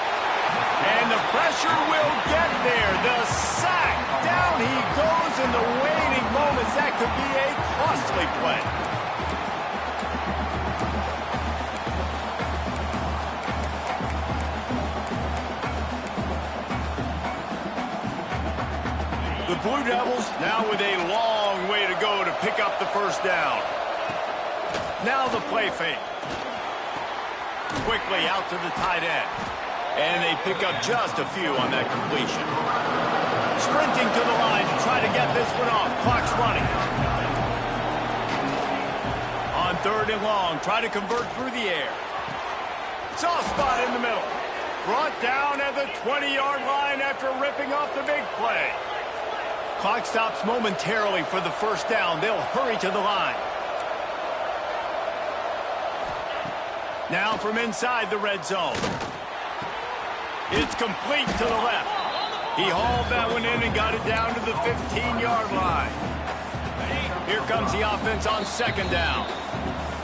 And the pressure will get there. The sack. Down he goes in the waning moments. That could be a costly play. The Blue Devils now with a long way to go to pick up the first down. Now the play fake. Quickly out to the tight end. And they pick up just a few on that completion. Sprinting to the line to try to get this one off. Clock's running. On 3rd and long, try to convert through the air. Soft spot in the middle. Brought down at the 20-yard line after ripping off the big play. Clock stops momentarily for the first down. They'll hurry to the line. Now from inside the red zone. It's complete to the left. He hauled that one in and got it down to the 15-yard line. Here comes the offense on 2nd down.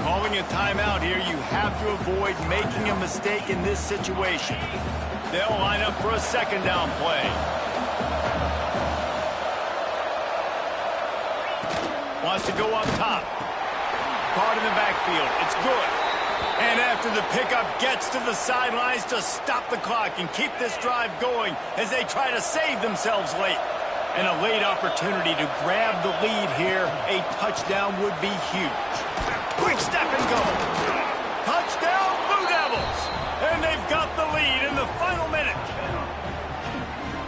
Calling a timeout here, you have to avoid making a mistake in this situation. They'll line up for a 2nd down play. Wants to go up top. Caught in the backfield. It's good. And after the pickup, gets to the sidelines to stop the clock and keep this drive going as they try to save themselves late. And a late opportunity to grab the lead here. A touchdown would be huge. Quick step and go. Touchdown, Blue Devils. And they've got the lead in the final minute.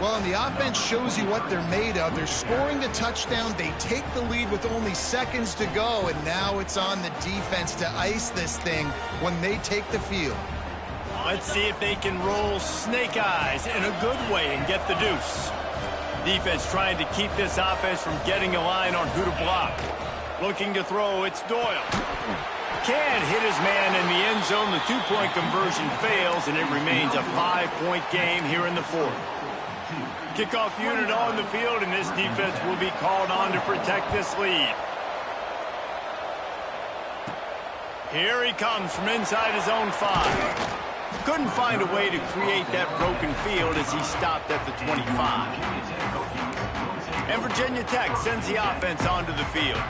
Well, and the offense shows you what they're made of. They're scoring the touchdown. They take the lead with only seconds to go, and now it's on the defense to ice this thing when they take the field. Let's see if they can roll snake eyes in a good way and get the deuce. Defense trying to keep this offense from getting a line on who to block. Looking to throw, it's Doyle. Can't hit his man in the end zone. The 2-point conversion fails, and it remains a 5-point game here in the fourth. Kickoff unit on the field, and this defense will be called on to protect this lead. Here he comes from inside his own 5. Couldn't find a way to create that broken field as he stopped at the 25. And Virginia Tech sends the offense onto the field.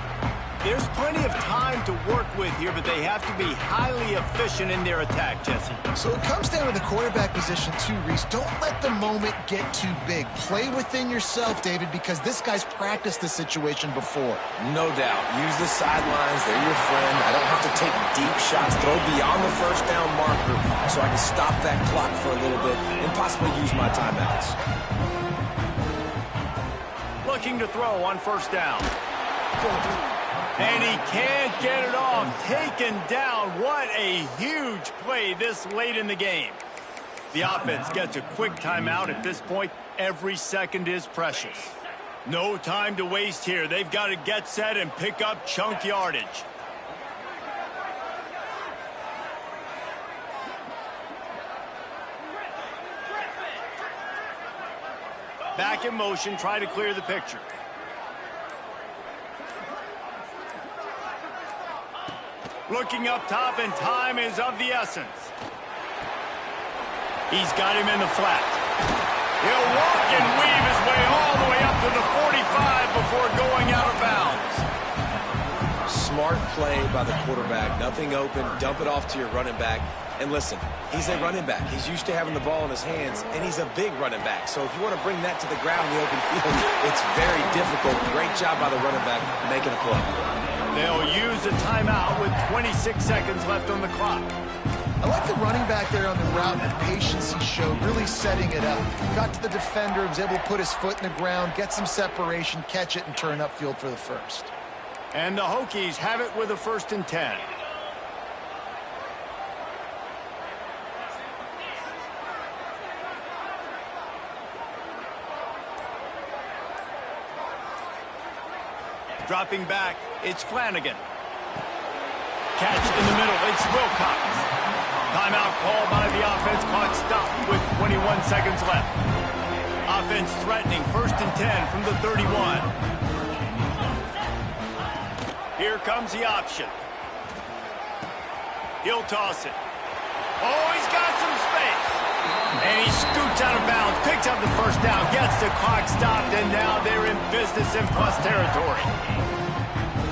There's plenty of time to work with here, but they have to be highly efficient in their attack, Jesse. So it comes down to the quarterback position too, Reese. Don't let the moment get too big. Play within yourself, David, because this guy's practiced this situation before. No doubt. Use the sidelines. They're your friend. I don't have to take deep shots. Throw beyond the first down marker so I can stop that clock for a little bit and possibly use my timeouts. Looking to throw on first down. And he can't get it off. Taken down. What a huge play this late in the game. The offense gets a quick timeout. At this point, every second is precious. No time to waste here. They've got to get set and pick up chunk yardage. Back in motion, try to clear the picture. Looking up top, and time is of the essence. He's got him in the flat. He'll walk and weave his way all the way up to the 45 before going out of bounds. Smart play by the quarterback. Nothing open. Dump it off to your running back. And listen, he's a running back. He's used to having the ball in his hands, and he's a big running back. So if you want to bring that to the ground in the open field, it's very difficult. Great job by the running back making a play. They'll use a timeout with 26 seconds left on the clock. I like the running back there on the route and the patience he showed, really setting it up. Got to the defender, was able to put his foot in the ground, get some separation, catch it, and turn upfield for the first. And the Hokies have it with a 1st and 10. Dropping back, it's Flanagan. Catch in the middle, it's Wilcox. Timeout called by the offense, clock stopped with 21 seconds left. Offense threatening, 1st and 10 from the 31. Here comes the option. He'll toss it. Oh, he's got some space. And he scoots out of bounds, picks up the 1st down, gets the clock stopped, and now they're in business in plus territory.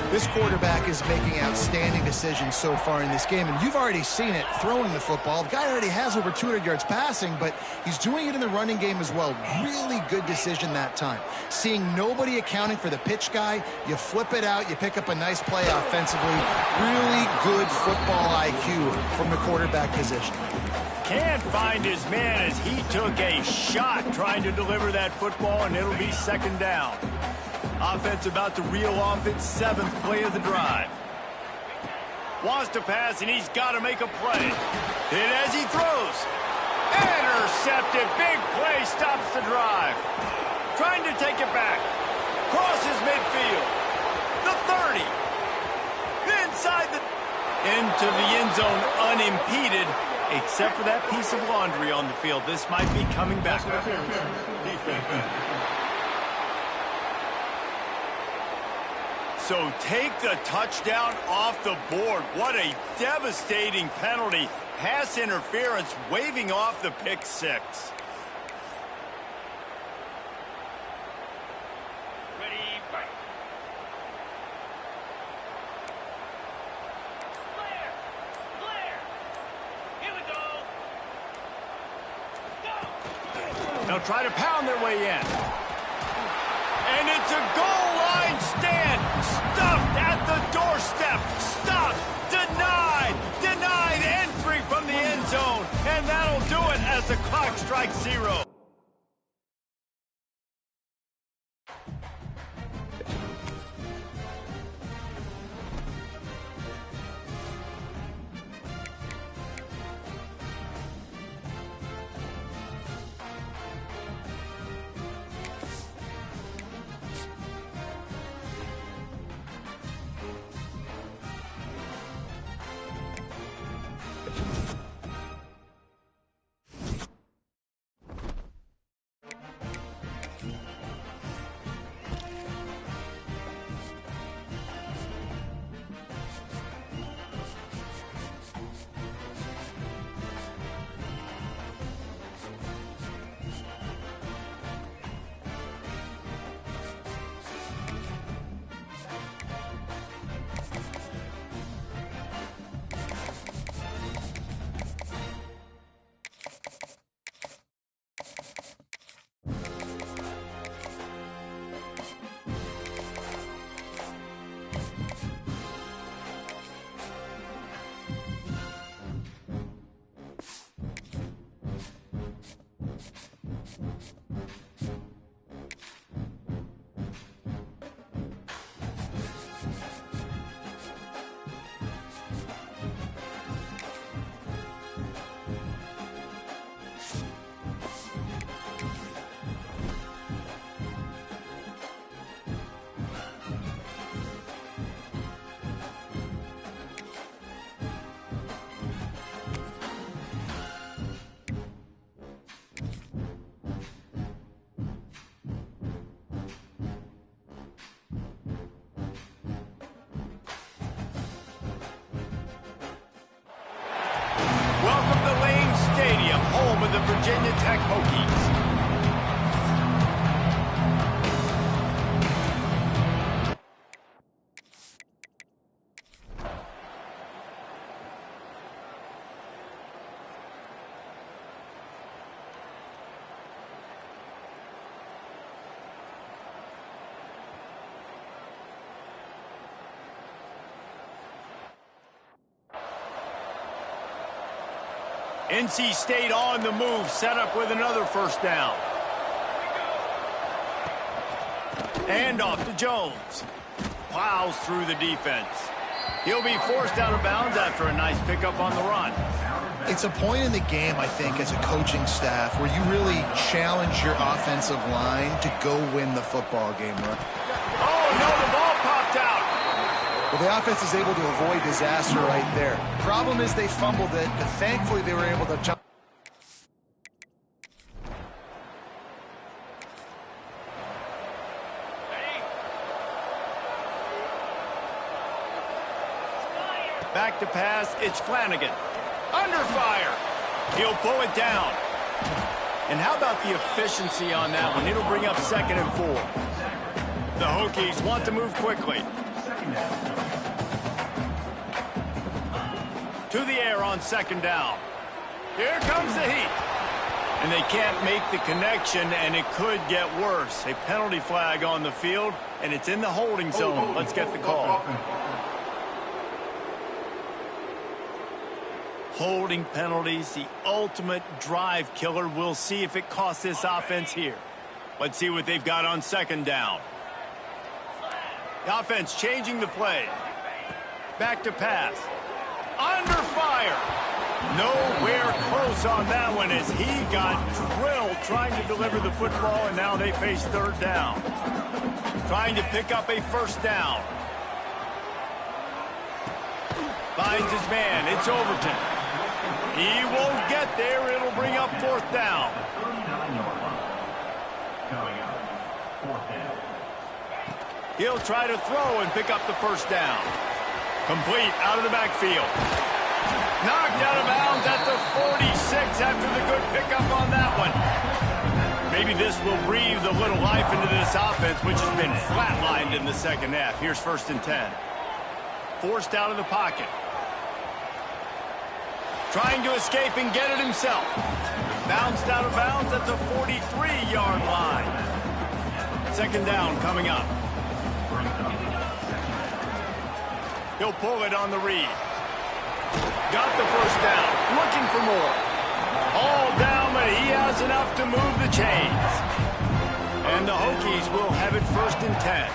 This quarterback is making outstanding decisions so far in this game, and you've already seen it throwing the football. The guy already has over 200 yards passing, but he's doing it in the running game as well. Really good decision that time. Seeing nobody accounting for the pitch guy, you flip it out, you pick up a nice play offensively. Really good football IQ from the quarterback position. Can't find his man as he took a shot trying to deliver that football, and it'll be 2nd down. Offense about to reel off its 7th play of the drive. Wants to pass, and he's got to make a play. Hit as he throws. Intercepted. Big play stops the drive. Trying to take it back. Crosses midfield. The 30. Inside the... Into the end zone unimpeded, except for that piece of laundry on the field. This might be coming back. So take the touchdown off the board. What a devastating penalty. Pass interference, waving off the pick 6. Ready, fight. Flare. Here we go. They'll try to pound their way in. And it's a goal line stand. Stuffed at the doorstep. Stopped. Denied. Denied entry from the end zone. And that'll do it as the clock strikes 0. the Virginia Tech Hokies. NC State on the move, set up with another first down. And off to Jones. Plows through the defense. He'll be forced out of bounds after a nice pickup on the run. It's a point in the game, I think, as a coaching staff, where you really challenge your offensive line to go win the football game, right? Oh, no, the ball popped out. Well, the offense is able to avoid disaster right there. Problem is they fumbled it, but thankfully they were able to jump. Back to pass, it's Flanagan. Under fire. He'll pull it down. And how about the efficiency on that one? It'll bring up 2nd and 4. The Hokies want to move quickly. To the air on 2nd down. Here comes the heat. And they can't make the connection, and it could get worse. A penalty flag on the field, and it's in the holding zone. Let's get the call. Holding penalties, the ultimate drive killer. We'll see if it costs this offense here. Let's see what they've got on 2nd down. The offense changing the play. Back to pass. Under fire. Nowhere close on that one as he got drilled trying to deliver the football, and now they face 3rd down. Trying to pick up a first down. Finds his man. It's Overton. He won't get there. It'll bring up 4th down. 39-yard line. Coming up, 4th down. He'll try to throw and pick up the first down. Complete out of the backfield. Knocked out of bounds at the 46 after the good pickup on that one. Maybe this will breathe a little life into this offense, which has been flatlined in the 2nd half. Here's 1st and 10. Forced out of the pocket. Trying to escape and get it himself. Bounced out of bounds at the 43-yard line. 2nd down coming up. He'll pull it on the read. Got the first down. Looking for more. All down, but he has enough to move the chains. And the Hokies will have it 1st and 10.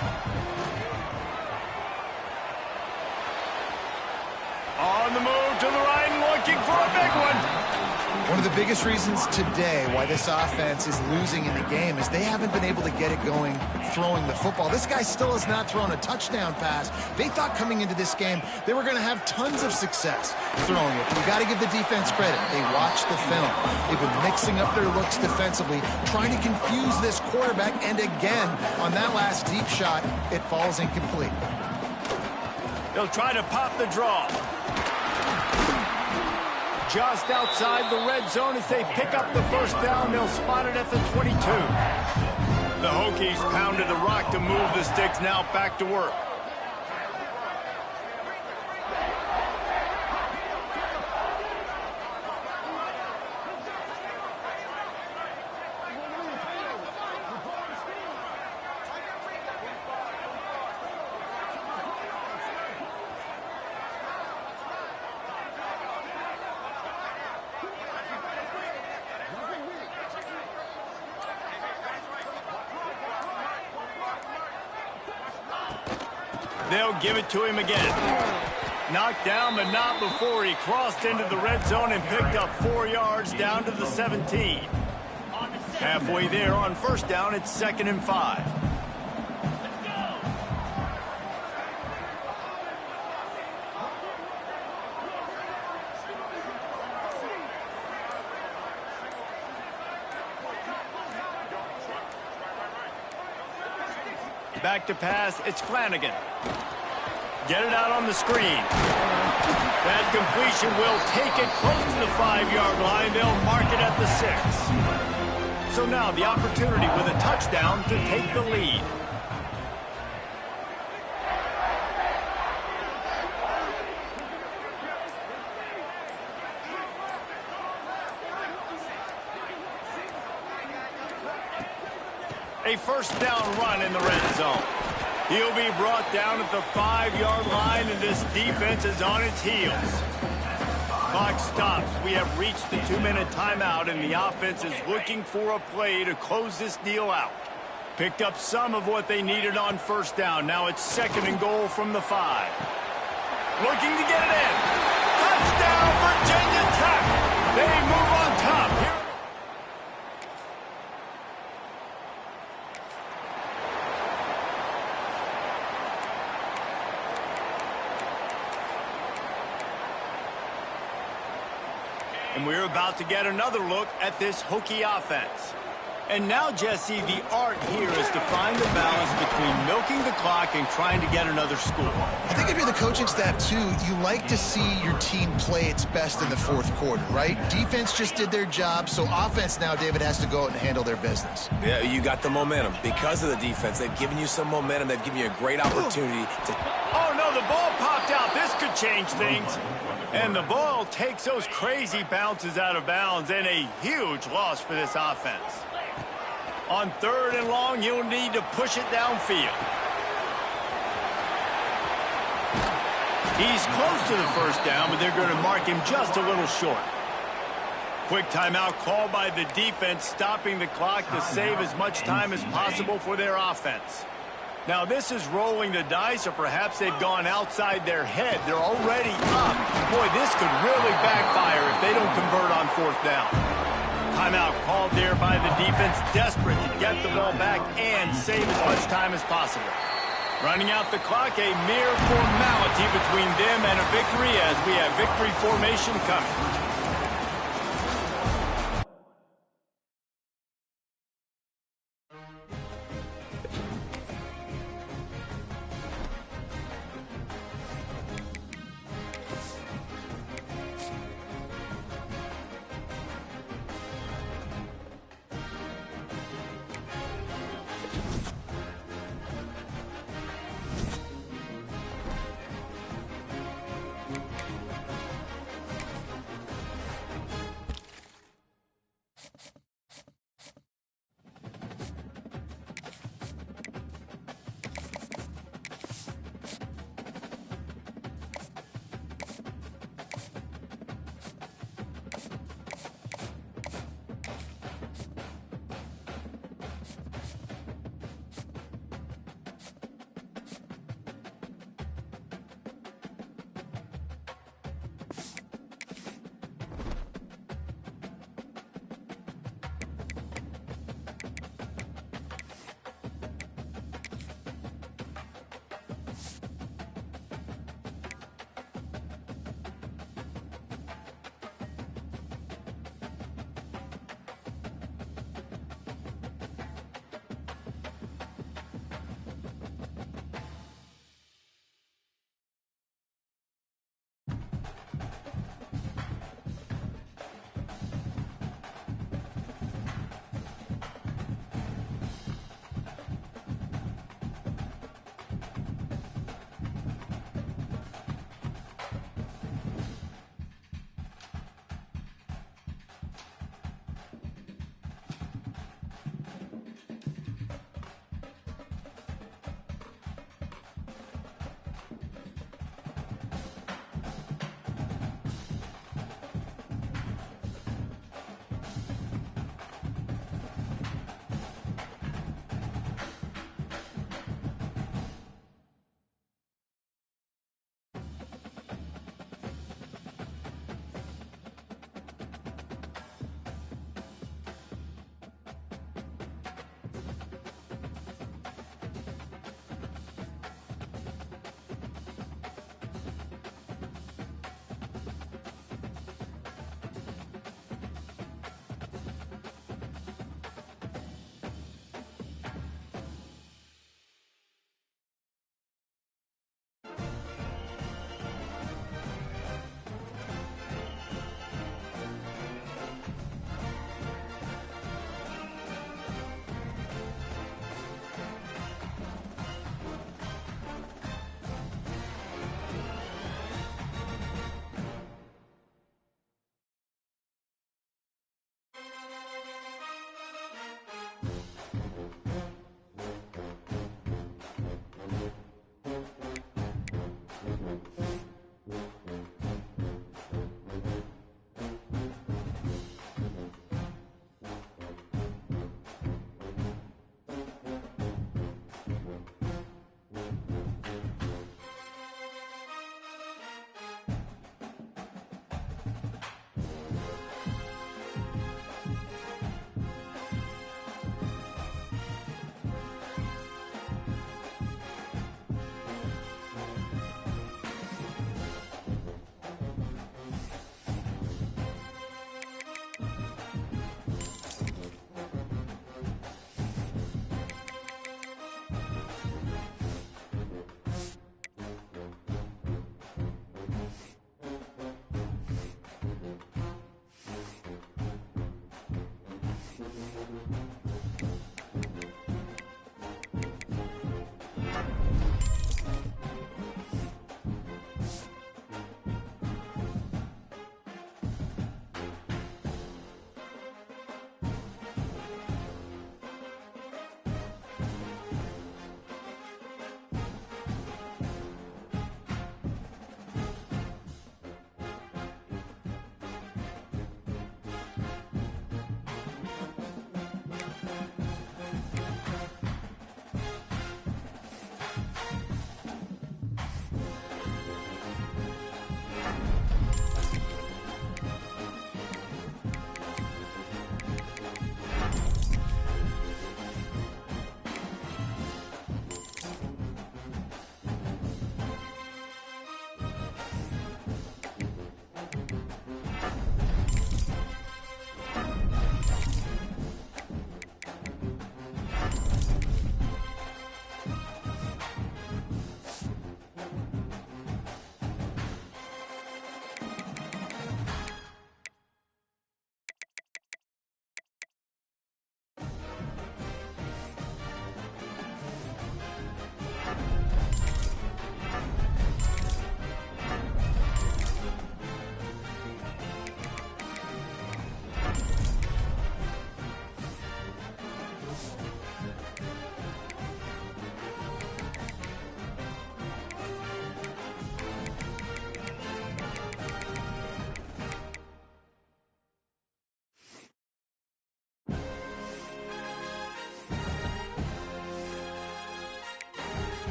On the move to the right and looking for a big one. One of the biggest reasons today why this offense is losing in the game is they haven't been able to get it going throwing the football. This guy still has not thrown a touchdown pass. They thought coming into this game they were going to have tons of success throwing it. But you got to give the defense credit. They watched the film. They've been mixing up their looks defensively, trying to confuse this quarterback. And again, on that last deep shot, it falls incomplete. They'll try to pop the draw. Just outside the red zone as they pick up the first down. They'll spot it at the 22. The Hokies pounded the rock to move the sticks. Now back to work. They'll give it to him again. Knocked down, but not before he crossed into the red zone and picked up 4 yards down to the 17. Halfway there on first down, it's 2nd and 5. Back to pass, it's Flanagan. Get it out on the screen. That completion will take it close to the 5-yard line. They'll mark it at the 6. So now the opportunity with a touchdown to take the lead. A first down run in the red zone. He'll be brought down at the 5-yard line, and this defense is on its heels. Clock stops. We have reached the 2-minute timeout, and the offense is looking for a play to close this deal out. Picked up some of what they needed on first down. Now it's 2nd and goal from the 5. Looking to get it in. Touchdown, Virginia Tech. They move on top. And we're about to get another look at this Hokie offense. And now, Jesse, the art here is to find the balance between milking the clock and trying to get another score. I think if you're the coaching staff, too, you like to see your team play its best in the 4th quarter, right? Defense just did their job, so offense now, David, has to go out and handle their business. Yeah, you got the momentum. Because of the defense, they've given you some momentum. They've given you a great opportunity to... Oh, no, the ball popped out. This could change things. And the ball takes those crazy bounces out of bounds, and a huge loss for this offense. On 3rd and long, you'll need to push it downfield. He's close to the first down, but they're going to mark him just a little short. Quick timeout called by the defense, stopping the clock to save as much time as possible for their offense. Now, this is rolling the dice, or perhaps they've gone outside their head. They're already up. Boy, this could really backfire if they don't convert on 4th down. Timeout called there by the defense, desperate to get the ball back and save as much time as possible. Running out the clock, a mere formality between them and a victory as we have victory formation coming.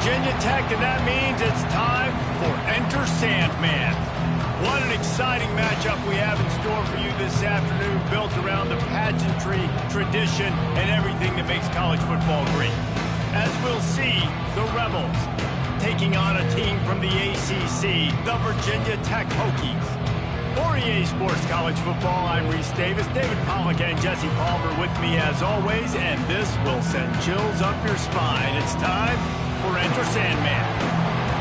Virginia Tech, and that means it's time for Enter Sandman. What an exciting matchup we have in store for you this afternoon, built around the pageantry, tradition, and everything that makes college football great. As we'll see, the Rebels taking on a team from the ACC, the Virginia Tech Hokies. For EA Sports College Football, I'm Reese Davis, David Pollack, and Jesse Palmer with me as always, and this will send chills up your spine. It's time for Enter Sandman.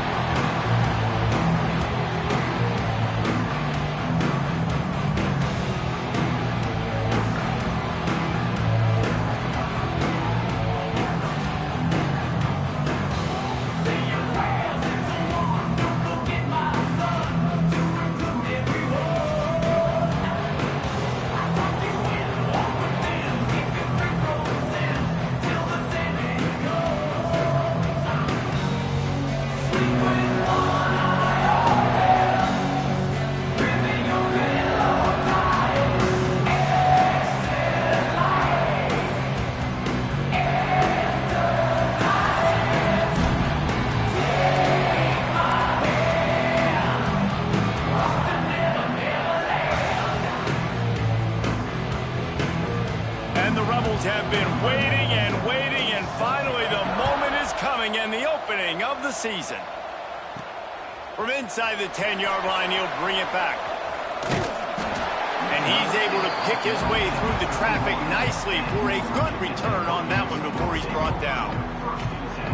the season. From inside the 10-yard line, he'll bring it back. And he's able to pick his way through the traffic nicely for a good return on that one before he's brought down.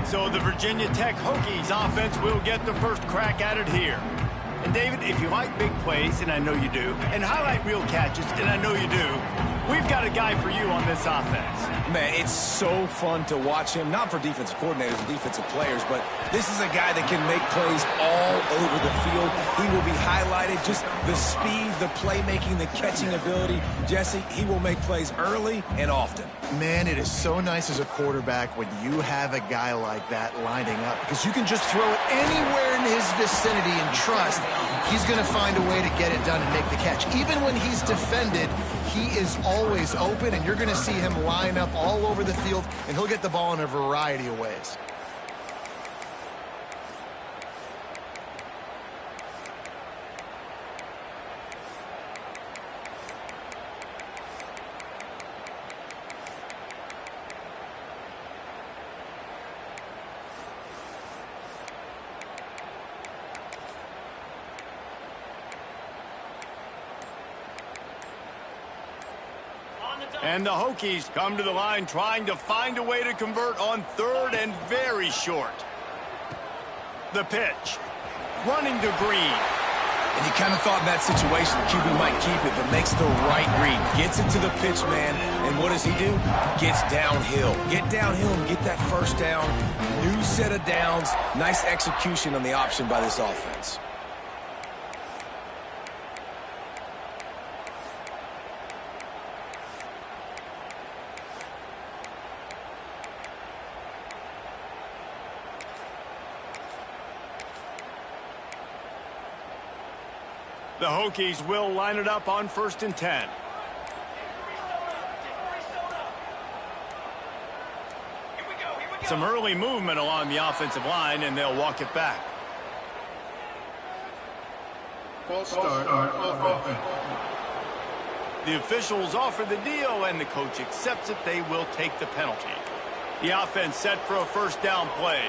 So the Virginia Tech Hokies offense will get the first crack at it here. And David, if you like big plays, and I know you do, and highlight real catches, and I know you do, we've got a guy for you on this offense. Man, it's so fun to watch him, not for defensive coordinators and defensive players, but this is a guy that can make plays all over the field. He will be highlighted, just the speed, the playmaking, the catching ability. Jesse, he will make plays early and often. Man, it is so nice as a quarterback when you have a guy like that lining up, because you can just throw it anywhere in his vicinity and trust he's going to find a way to get it done and make the catch. Even when he's defended, he is always open, and you're going to see him line up all over the field, and he'll get the ball in a variety of ways. And the Hokies come to the line trying to find a way to convert on third and very short. The pitch. Running to Green. And you kind of thought in that situation QB might keep it, but makes the right read. Gets it to the pitch man, and what does he do? Gets downhill. Get downhill and get that first down. New set of downs. Nice execution on the option by this offense. The Hokies will line it up on 1st and 10. Some early movement along the offensive line, and they'll walk it back. False start on offense. The officials offer the deal, and the coach accepts it. They will take the penalty. The offense set for a first down play.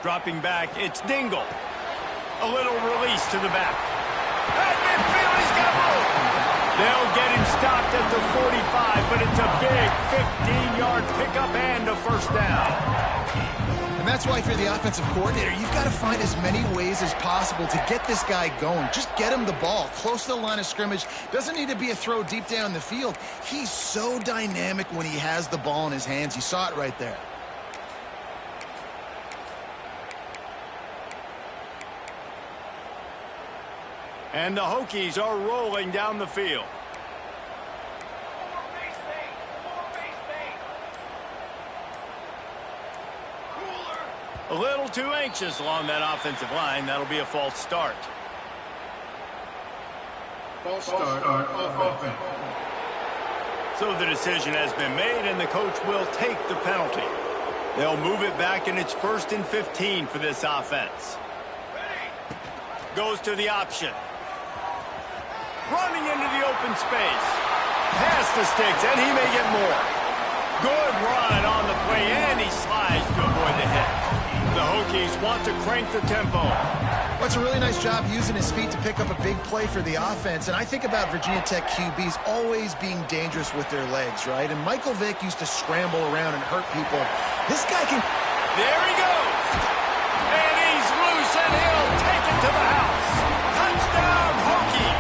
Dropping back, it's Dingle. A little release to the back. At midfield, he's got room. They'll get him stopped at the 45, but it's a big 15-yard pickup and a first down. And that's why if you're the offensive coordinator, you've got to find as many ways as possible to get this guy going. Just get him the ball close to the line of scrimmage. Doesn't need to be a throw deep down the field. He's so dynamic when he has the ball in his hands. You saw it right there. And the Hokies are rolling down the field. A little too anxious along that offensive line. That'll be a false start. False start on offense. So the decision has been made, and the coach will take the penalty. They'll move it back, and it's 1st and 15 for this offense. Goes to the option. Running into the open space. Past the sticks, and he may get more. Good run on the play, and he slides to avoid the hit. The Hokies want to crank the tempo. Well, it's a really nice job using his feet to pick up a big play for the offense. And I think about Virginia Tech QBs always being dangerous with their legs, right? And Michael Vick used to scramble around and hurt people. This guy can... There he goes. And he's loose, and he'll take it to the house. Touchdown, Hokies.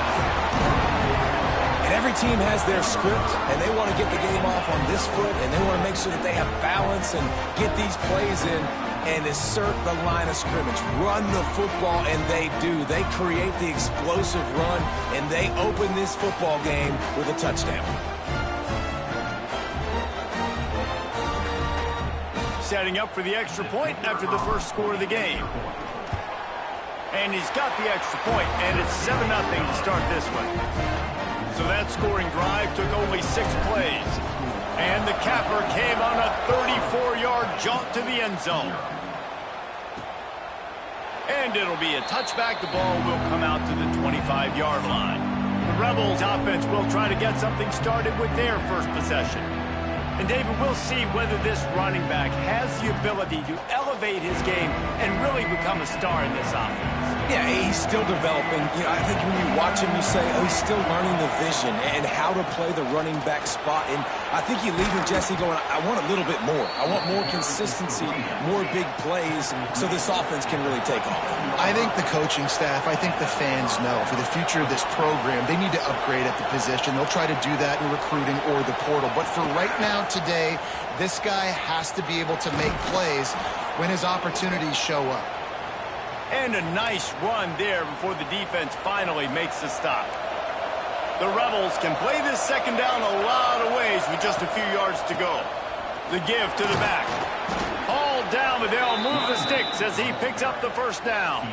Every team has their script, and they want to get the game off on this foot, and they want to make sure that they have balance and get these plays in and assert the line of scrimmage. Run the football, and they do. They create the explosive run, and they open this football game with a touchdown. Setting up for the extra point after the first score of the game. And he's got the extra point, and it's 7-0 to start this one. So that scoring drive took only 6 plays. And the capper came on a 34-yard jaunt to the end zone. And it'll be a touchback. The ball will come out to the 25-yard line. The Rebels offense will try to get something started with their first possession. And David, we'll see whether this running back has the ability to elevate his game and really become a star in this offense. Yeah, he's still developing. You know, I think when you watch him, you say, oh, he's still learning the vision and how to play the running back spot. And I think you leave with Jesse going, I want a little bit more. I want more consistency, more big plays so this offense can really take off. I think the coaching staff, I think the fans know for the future of this program, they need to upgrade at the position. They'll try to do that in recruiting or the portal. But for right now, today, this guy has to be able to make plays when his opportunities show up. And a nice run there before the defense finally makes the stop. The Rebels can play this second down a lot of ways with just a few yards to go. The give to the back. Hauled down, but they'll move the sticks as he picks up the first down.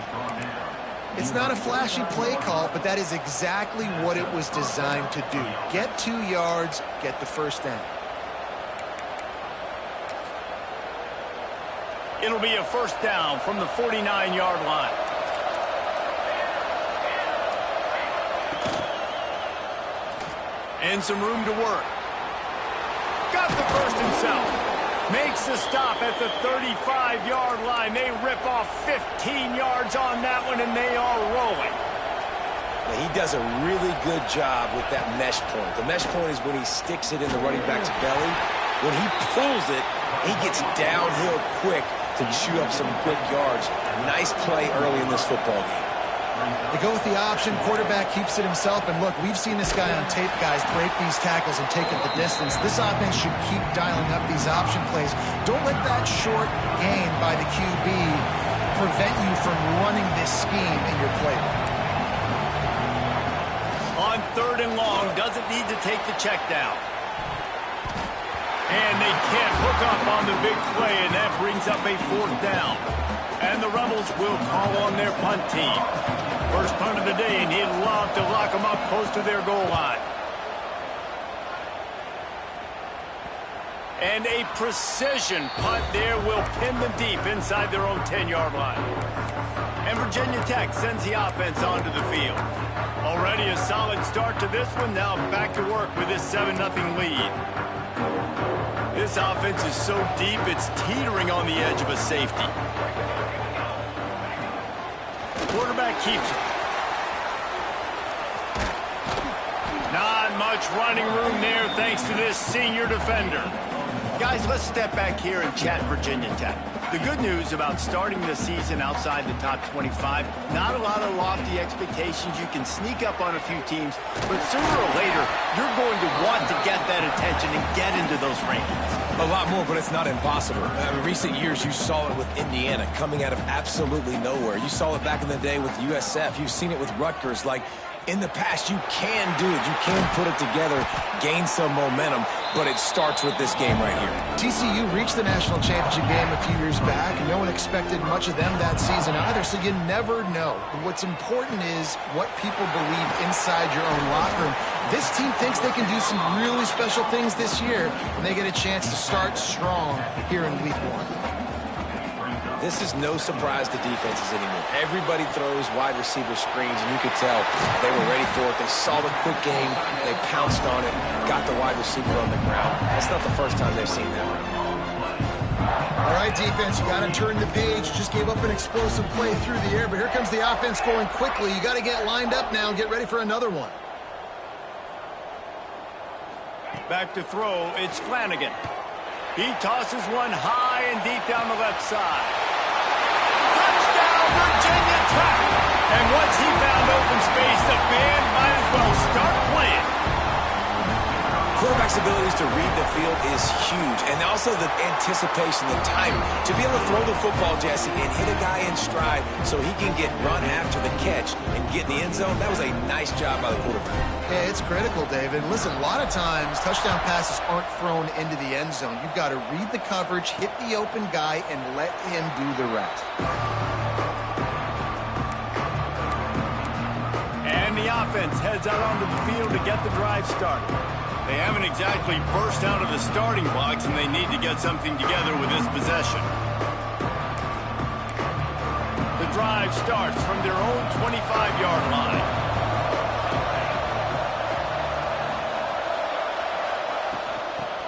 It's not a flashy play call, but that is exactly what it was designed to do. Get 2 yards, get the first down. It'll be a first down from the 49-yard line. And some room to work. Got the first himself. Makes the stop at the 35-yard line. They rip off 15 yards on that one, and they are rolling. He does a really good job with that mesh point. The mesh point is when he sticks it in the running back's belly. When he pulls it, he gets downhill quick to chew up some quick yards. Nice play early in this football game. They go with the option. Quarterback keeps it himself. And look, we've seen this guy on tape, guys, break these tackles and take it the distance. This offense should keep dialing up these option plays. Don't let that short gain by the QB prevent you from running this scheme in your playbook. On 3rd and long, doesn't need to take the check down. And they can't hook up on the big play, and that brings up a 4th down. And the Rebels will call on their punt team. First punt of the day, and he'd love to lock them up close to their goal line. And a precision punt there will pin them deep inside their own 10-yard line. And Virginia Tech sends the offense onto the field. Already a solid start to this one. Now back to work with this 7-0 lead. This offense is so deep, it's teetering on the edge of a safety. Quarterback keeps it. Not much running room there thanks to this senior defender. Guys, let's step back here and chat Virginia Tech. The good news about starting the season outside the top 25, not a lot of lofty expectations. You can sneak up on a few teams, but sooner or later, you're going to want to get that attention and get into those rankings. A lot more, but it's not impossible. In recent years, you saw it with Indiana coming out of absolutely nowhere. You saw it back in the day with USF. You've seen it with Rutgers. Like, in the past, you can do it. You can put it together, gain some momentum, but it starts with this game right here. TCU reached the national championship game a few years back, and no one expected much of them that season either, so you never know. But what's important is what people believe inside your own locker room. This team thinks they can do some really special things this year, and they get a chance to start strong here in week 1. This is no surprise to defenses anymore. Everybody throws wide receiver screens, and you could tell they were ready for it. They saw the quick game. They pounced on it, got the wide receiver on the ground. That's not the first time they've seen that. All right, defense, you got to turn the page. Just gave up an explosive play through the air, but here comes the offense going quickly. You got to get lined up now and get ready for another one. Back to throw, it's Flanagan. He tosses one high and deep down the left side. Touchdown, Virginia Tech! And once he found open space, the band might as well start playing. Quarterback's abilities to read the field is huge, and also the anticipation, the timing. To be able to throw the football, Jesse, and hit a guy in stride so he can get run after the catch and get in the end zone, that was a nice job by the quarterback. Yeah, it's critical, David. Listen, a lot of times touchdown passes aren't thrown into the end zone. You've got to read the coverage, hit the open guy, and let him do the rest. And the offense heads out onto the field to get the drive started. They haven't exactly burst out of the starting blocks, and they need to get something together with this possession. The drive starts from their own 25-yard line.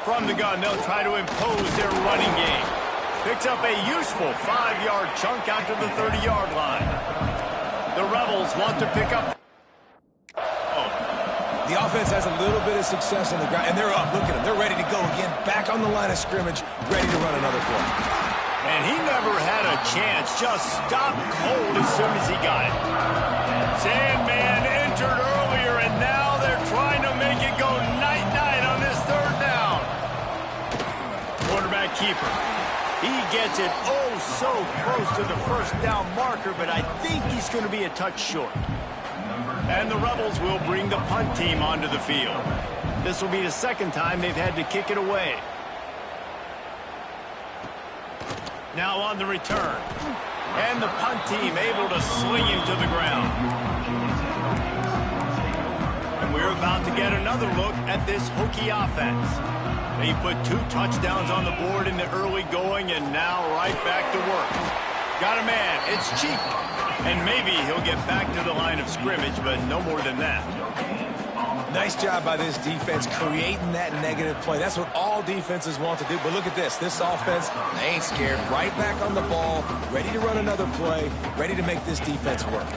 From the gun, they'll try to impose their running game. Picks up a useful 5-yard chunk out to the 30-yard line. The Rebels want to pick up. The offense has a little bit of success on the ground, and they're up. Look at them. They're ready to go again. Back on the line of scrimmage, ready to run another play. And he never had a chance. Just stopped cold as soon as he got it. Sandman entered earlier, and now they're trying to make it go night-night on this third down. Quarterback keeper. He gets it oh so close to the first down marker, but I think he's going to be a touch short. And the Rebels will bring the punt team onto the field. This will be the second time they've had to kick it away. Now on the return. And the punt team able to sling him to the ground. And we're about to get another look at this Hokie offense. They put 2 touchdowns on the board in the early going, and now right back to work. Got a man. It's cheap. And maybe he'll get back to the line of scrimmage, but no more than that. Nice job by this defense creating that negative play. That's what all defenses want to do. But look at this. This offense, they ain't scared. Right back on the ball, ready to run another play, ready to make this defense work.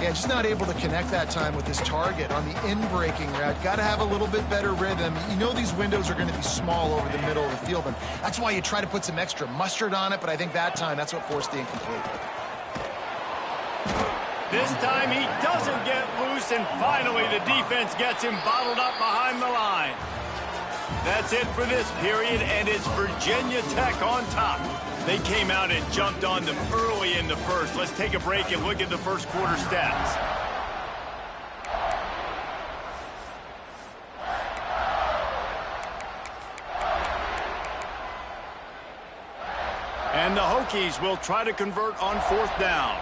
Yeah, just not able to connect that time with his target on the in-breaking route. Got to have a little bit better rhythm. You know these windows are going to be small over the middle of the field, and that's why you try to put some extra mustard on it, but I think that time that's what forced the incomplete. This time he doesn't get loose, and finally the defense gets him bottled up behind the line. That's it for this period, and it's Virginia Tech on top. They came out and jumped on them early in the first. Let's take a break and look at the first quarter stats. And the Hokies will try to convert on 4th down.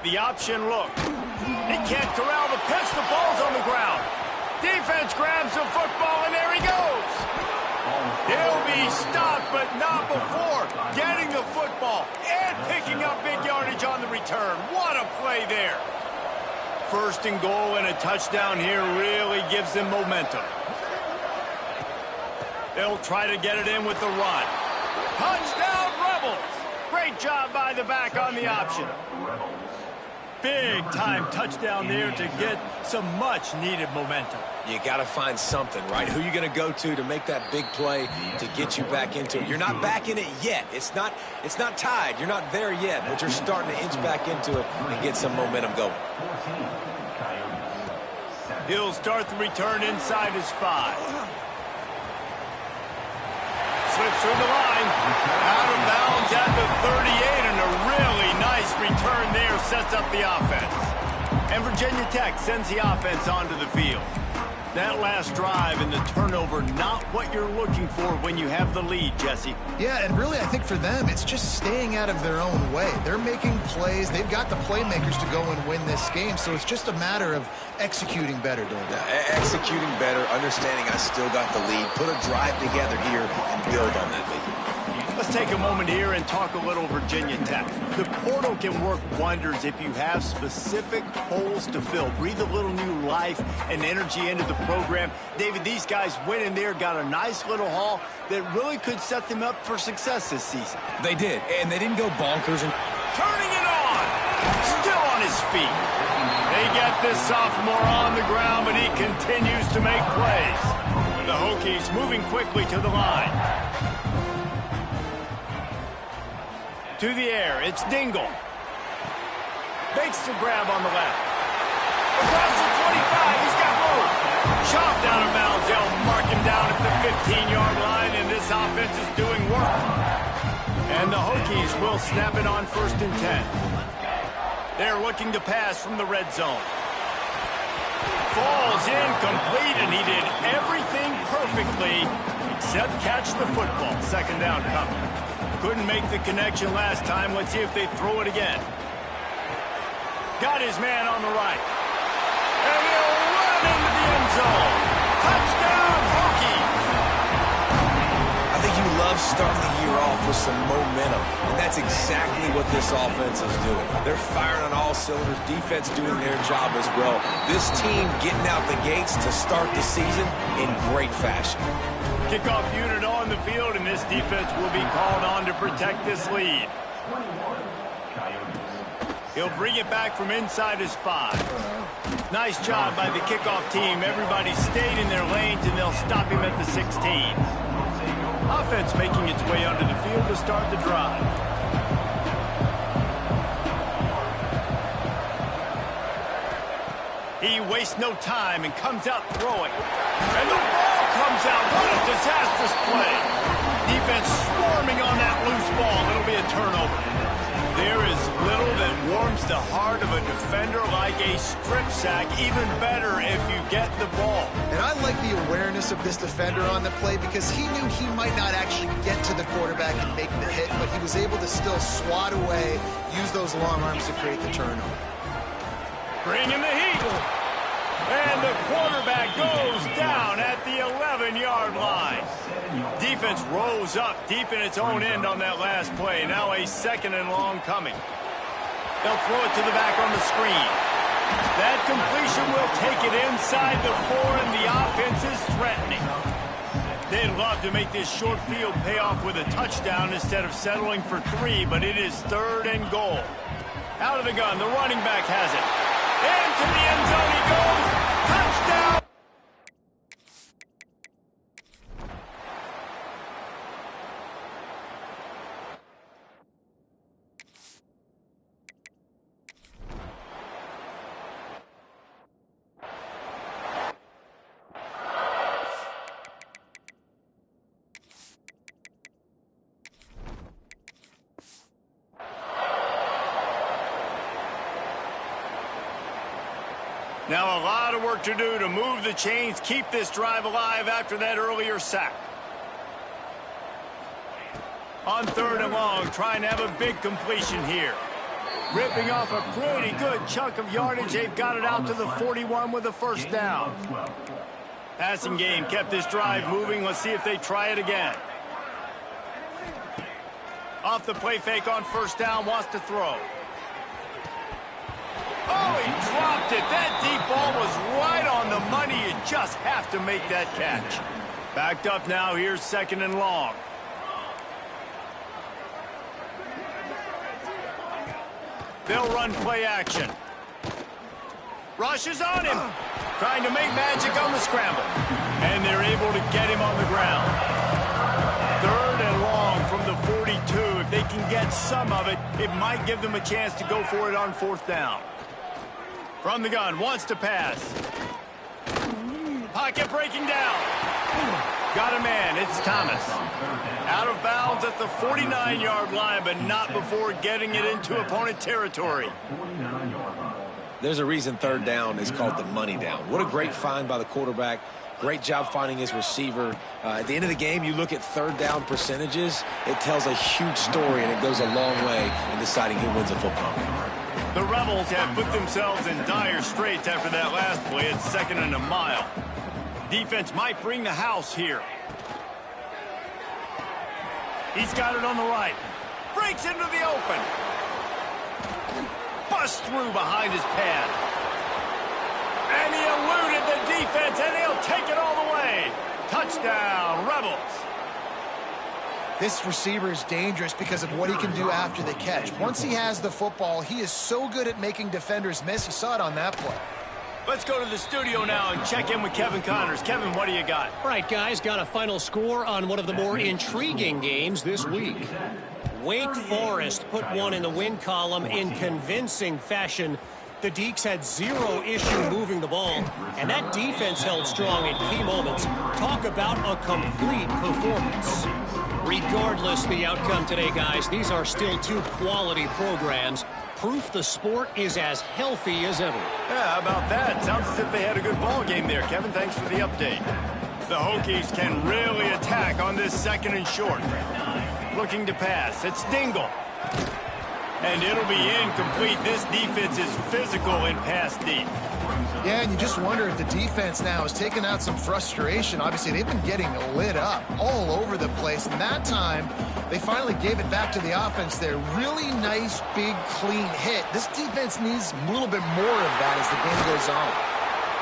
The option look. He can't corral the pitch. The ball's on the ground. Defense grabs the football, and there he goes. He'll be stopped, but not before getting the football and picking up big yardage on the return. What a play there. 1st and goal and a touchdown here really gives them momentum. They'll try to get it in with the run. Touchdown, Rebels. Great job by the back on the option. Big-time touchdown there to get some much-needed momentum. You got to find something, right? Who you going to go to make that big play to get you back into it? You're not back in it yet. It's not tied. You're not there yet, but you're starting to inch back into it and get some momentum going. He'll start the return inside his 5. Slips through the line. Out of bounds at the 38, and a really nice return there sets up the offense. And Virginia Tech sends the offense onto the field. That last drive and the turnover, not what you're looking for when you have the lead, Jesse. Yeah, and really, I think for them, it's just staying out of their own way. They're making plays. They've got the playmakers to go and win this game, so it's just a matter of executing better, David. Executing better, understanding I still got the lead, put a drive together here and build on that lead. Let's take a moment here and talk a little Virginia Tech. The portal can work wonders if you have specific holes to fill. Breathe a little new life and energy into the program. David, these guys went in there, got a nice little haul that really could set them up for success this season. They did, and they didn't go bonkers. Turning it on! Still on his feet. They get this sophomore on the ground, but he continues to make plays. The Hokies moving quickly to the line. To the air, it's Dingle. Makes the grab on the left. Across the 25, he's got room. Chopped out of bounds, they'll mark him down at the 15-yard line, and this offense is doing work. And the Hokies will snap it on 1st and 10. They're looking to pass from the red zone. Falls incomplete, and he did everything perfectly except catch the football. 2nd down coming. Couldn't make the connection last time. Let's see if they throw it again. Got his man on the right. And he'll run into the end zone. Touchdown, Hokies! I think you love starting the year off with some momentum, and that's exactly what this offense is doing. They're firing on all cylinders, defense doing their job as well. This team getting out the gates to start the season in great fashion. Kickoff unit on the field, and this defense will be called on to protect this lead. He'll bring it back from inside his 5. Nice job by the kickoff team. Everybody stayed in their lanes, and they'll stop him at the 16. Offense making its way onto the field to start the drive. He wastes no time and comes out throwing. And the ball comes out. What a disastrous play. Defense swarming on that loose ball. It'll be a turnover. There is little that warms the heart of a defender like a strip sack. Even better if you get the ball. And I like the awareness of this defender on the play because he knew he might not actually get to the quarterback and make the hit, but he was able to still swat away, use those long arms to create the turnover. Bring in the heat. And the quarterback goes down at the 11-yard line. Defense rose up deep in its own end on that last play. Now a 2nd and long coming. They'll throw it to the back on the screen. That completion will take it inside the 4, and the offense is threatening. They'd love to make this short field pay off with a touchdown instead of settling for 3, but it is 3rd and goal. Out of the gun, the running back has it. Into the end zone he goes. Touchdown! Now a lot of work to do to move the chains, keep this drive alive after that earlier sack. On 3rd and long, trying to have a big completion here. Ripping off a pretty good chunk of yardage. They've got it out to the 41 with a 1st down. Passing game kept this drive moving. Let's see if they try it again. Off the play fake on 1st down, wants to throw. Oh, he dropped it. That deep ball was right on the money. You just have to make that catch. Backed up now. Here's 2nd and long. They'll run play action. Rush is on him. Trying to make magic on the scramble. And they're able to get him on the ground. 3rd and long from the 42. If they can get some of it, it might give them a chance to go for it on 4th down. From the gun, wants to pass. Pocket breaking down. Got a man, it's Thomas. Out of bounds at the 49-yard line, but not before getting it into opponent territory. There's a reason 3rd down is called the money down. What a great find by the quarterback. Great job finding his receiver. At the end of the game, you look at 3rd down percentages. It tells a huge story, and it goes a long way in deciding who wins a football game. The Rebels have put themselves in dire straits after that last play. It's 2nd and a mile. Defense might bring the house here. He's got it on the right. Breaks into the open. Busts through behind his pad. And he eluded the defense, and he'll take it all the way. Touchdown, Rebels. This receiver is dangerous because of what he can do after the catch. Once he has the football, he is so good at making defenders miss. You saw it on that play. Let's go to the studio now and check in with Kevin Connors. Kevin, what do you got? All right, guys, got a final score on one of the more intriguing games this week. Wake Forest put one in the win column in convincing fashion. The Deeks had 0 issue moving the ball, and that defense held strong in key moments. Talk about a complete performance. Regardless the outcome today, guys, these are still 2 quality programs. Proof the sport is as healthy as ever. Yeah, how about that? Sounds as if they had a good ball game there, Kevin. Thanks for the update. The Hokies can really attack on this 2nd and short. Looking to pass. It's Dingle. And it'll be incomplete. This defense is physical and pass deep. Yeah, and you just wonder if the defense now is taking out some frustration. Obviously, they've been getting lit up all over the place. And that time, they finally gave it back to the offense there. Really nice, big, clean hit. This defense needs a little bit more of that as the game goes on.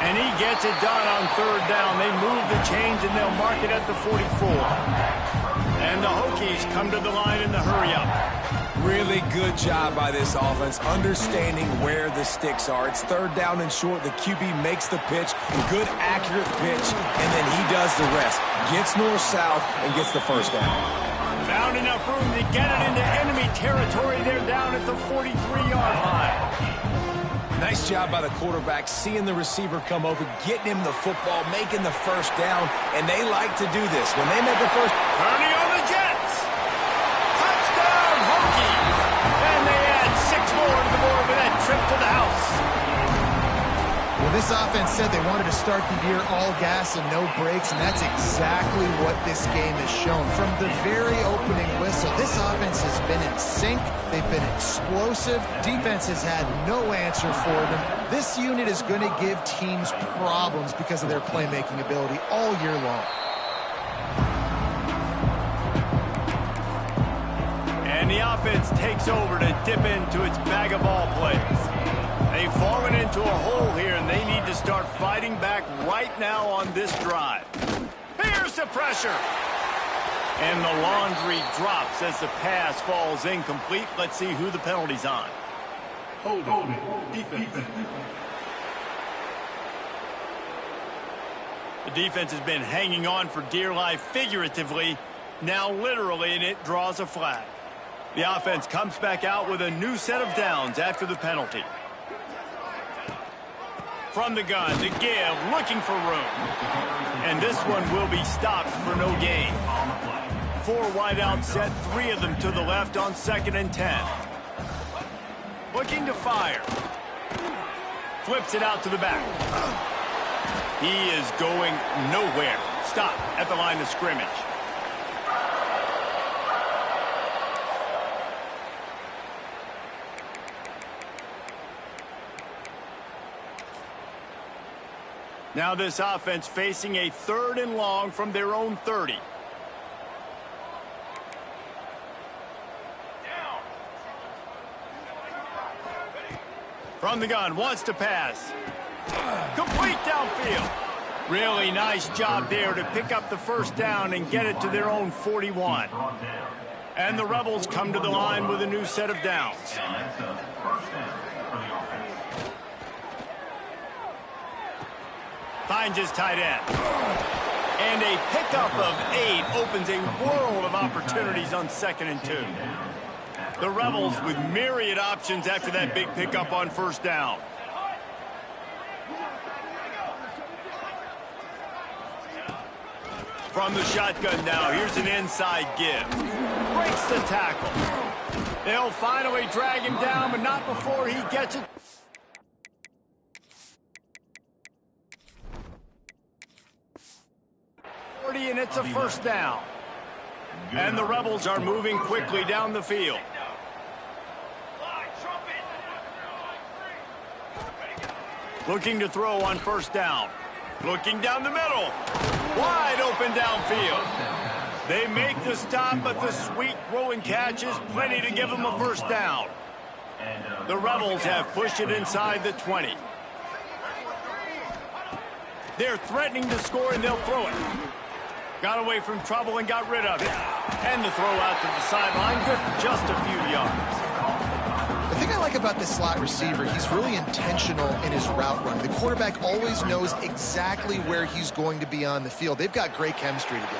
And he gets it done on third down. They move the chains, and they'll mark it at the 44. And the Hokies come to the line in the hurry-up. Really good job by this offense, understanding where the sticks are. It's third down and short. The QB makes the pitch, good, accurate pitch, and then he does the rest. Gets north-south and gets the first down. Found enough room to get it into enemy territory. They're down at the 43-yard line. Nice job by the quarterback, seeing the receiver come open, getting him the football, making the first down, and they like to do this. When they make the first... Turning on the Jets. Touchdown, Hokies. And they add 6 more to the board with that trip to the house. Well, this offense said they wanted to start the year all gas and no brakes, and that's exactly what this game has shown. From the very opening whistle, this offense has been in sync. They've been explosive. Defense has had no answer for them. This unit is going to give teams problems because of their playmaking ability all year long. And the offense takes over to dip into its bag of ball plays. They've fallen into a hole here, and they need to start fighting back right now on this drive. Here's the pressure. And the laundry drops as the pass falls incomplete. Let's see who the penalty's on. Hold it. Defense. The defense has been hanging on for dear life figuratively, now literally, and it draws a flag. The offense comes back out with a new set of downs after the penalty. From the gun, the give, looking for room. And this one will be stopped for no gain. 4 wide out set, 3 of them to the left on 2nd and 10. Looking to fire. Flips it out to the back. He is going nowhere. Stop at the line of scrimmage. Now this offense facing a 3rd and long from their own 30. From the gun, wants to pass. Complete downfield. Really nice job there to pick up the first down and get it to their own 41. And the Rebels come to the line with a new set of downs. Finds his tight end. And a pickup of 8 opens a world of opportunities on 2nd and 2. The Rebels with myriad options after that big pickup on first down. From the shotgun now, here's an inside give. Breaks the tackle. They'll finally drag him down, but not before he gets it. And it's a first down. And the Rebels are moving quickly down the field. Looking to throw on first down. Looking down the middle. Wide open downfield. They make the stop, but the sweet throwing catch is plenty to give them a first down. The Rebels have pushed it inside the 20. They're threatening to score, and they'll throw it. Got away from trouble and got rid of it. And the throw out to the sideline, good for just a few yards. The thing I like about this slot receiver, he's really intentional in his route run. The quarterback always knows exactly where he's going to be on the field. They've got great chemistry together.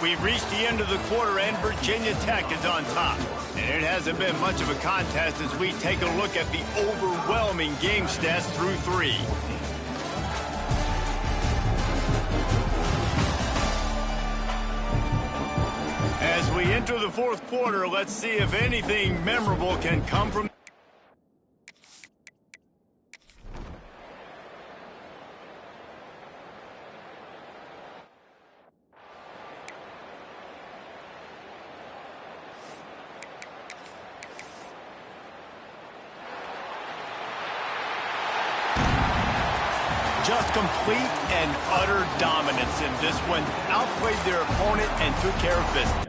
We've reached the end of the quarter, and Virginia Tech is on top. And it hasn't been much of a contest as we take a look at the overwhelming game stats through 3. As we enter the 4th quarter, let's see if anything memorable can come from... Just complete and utter dominance in this one. Outplayed their opponent and took care of business.